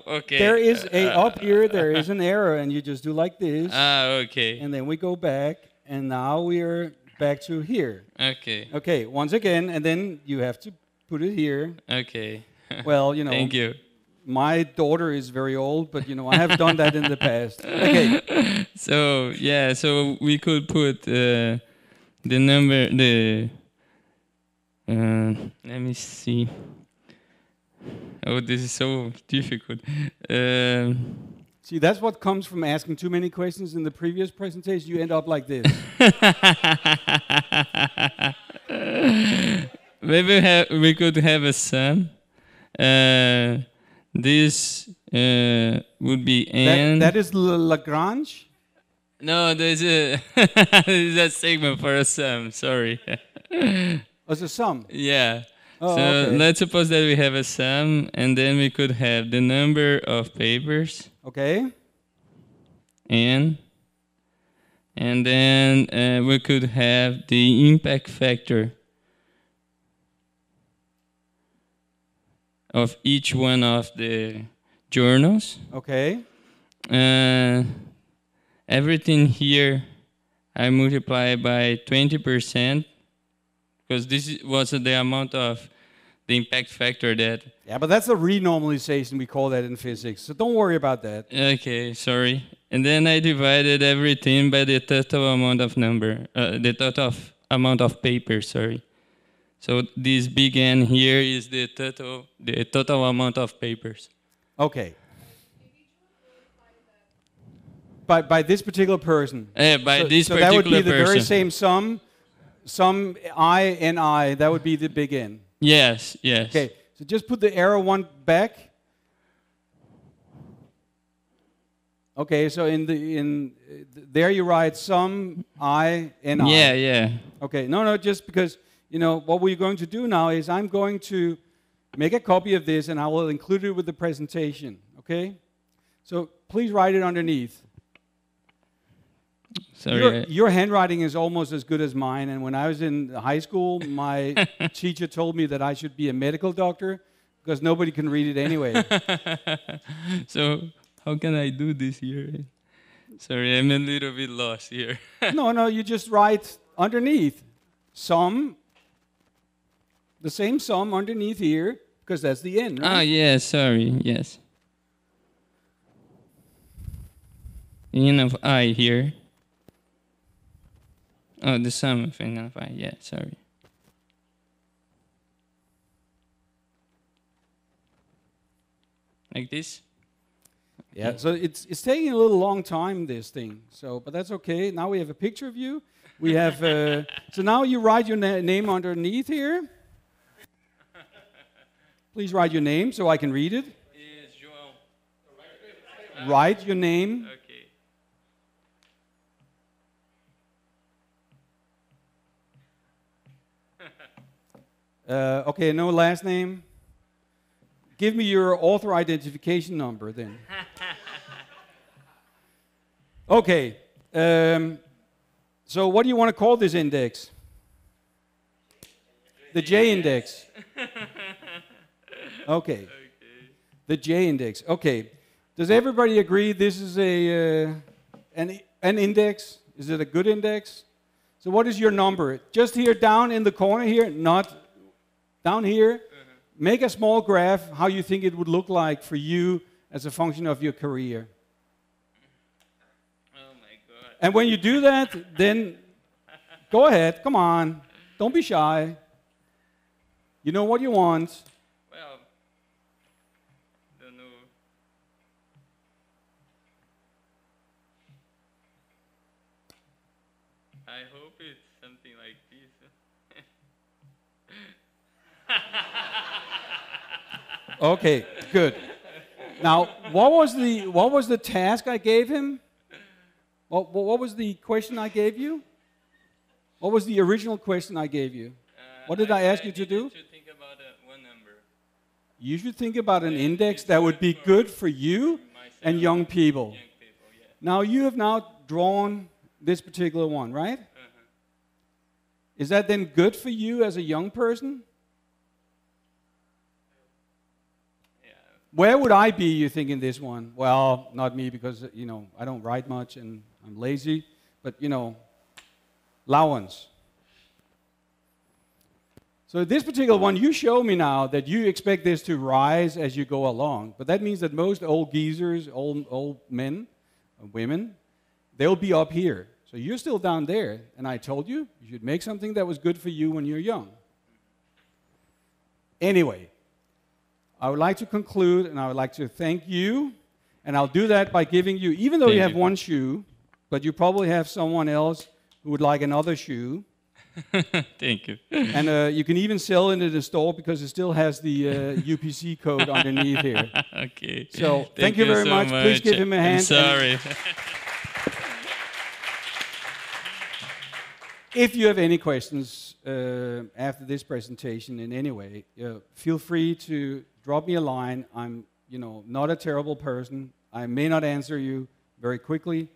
Okay. There is up here, there is an arrow, and you just do like this. Okay. And then we go back, and now we're back to here. Okay. Okay, once again, and then you have to put it here. Okay. Well, you know. Thank you. My daughter is very old, but you know, I have done that in the past. Okay. So yeah, so we could put the number, let me see. Oh, this is so difficult. See, that's what comes from asking too many questions in the previous presentation. You end up like this. Maybe we could have a sum. This would be n. That is Lagrange? No, there's a there's a segment for a sum. Sorry. As a sum? Yeah. Oh, so okay. let's suppose that we have a sum, and then we could have the number of papers. Okay. And then we could have the impact factor of each one of the journals. Okay. Everything here I multiply by 20%, because this was the amount of the impact factor that... Yeah, but that's a renormalization, we call that in physics, so don't worry about that. Okay, sorry. And then I divided everything by the total amount of the total amount of paper, sorry. So this big N here is the total amount of papers. Okay. By this particular person. This so particular that would be the person. very same sum I, Ni, that would be the big N. Yes, yes. Okay, so just put the arrow one back. Okay, so there you write sum I, Ni. Yeah, yeah. Okay, no, just because, you know, what we're going to do now is I'm going to make a copy of this and I will include it with the presentation, okay? So please write it underneath. Sorry. Your handwriting is almost as good as mine, and when I was in high school, my teacher told me that I should be a medical doctor because nobody can read it anyway. So how can I do this here? Sorry, I'm a little bit lost here. No, you just write underneath sum, the same sum underneath here, because that's the N, right? Ah, yeah, sorry, yes. N of I here. Oh, the sum of N of I, yeah, sorry. Like this? Yeah, so it's taking a little long time, this thing. So, but that's okay. Now we have a picture of you. We have so now you write your name underneath here. Please write your name so I can read it. Is João. Write your name. Okay. Okay, no last name. Give me your author identification number then. Okay. So what do you want to call this index? The J index. Okay. The J index. Okay. Does everybody agree this is an index? Is it a good index? So what is your number? Just here down in the corner here, not down here. Make a small graph how you think it would look like for you as a function of your career. Oh my God. And when you do that, then go ahead, come on, don't be shy. You know what you want. Well, don't know. I hope it's something like this. Okay, good. Now, what was the task I gave him? What was the question I gave you? What was the original question I gave you? What did I ask you to do? To think about one number. You should think about an index that would be good for you and young people. Young people, yeah. Now, you have now drawn this particular one, right? Is that then good for you as a young person? Yeah. Where would I be, you think, in this one? Well, not me, because, you know, I don't write much and I'm lazy. But, you know, allowance. So this particular one, you show me now that you expect this to rise as you go along. But that means that most old geezers, old men, women, they'll be up here. So you're still down there. And I told you, you should make something that was good for you when you're young. Anyway, I would like to conclude, and I would like to thank you. And I'll do that by giving you, even though you have one shoe, but you probably have someone else who would like another shoe. Thank you. And you can even sell it in the store because it still has the UPC code underneath here. Okay. So thank you very so much. Please give him a hand. I'm sorry. If you have any questions after this presentation in any way, feel free to drop me a line. I'm, not a terrible person. I may not answer you very quickly,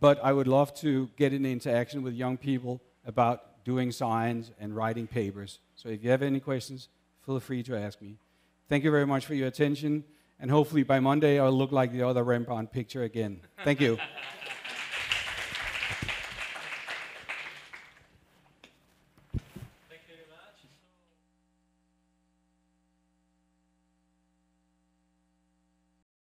but I would love to get in interaction with young people about doing science and writing papers. So if you have any questions, feel free to ask me. Thank you very much for your attention, and hopefully by Monday I'll look like the other Rembrandt picture again. Thank you.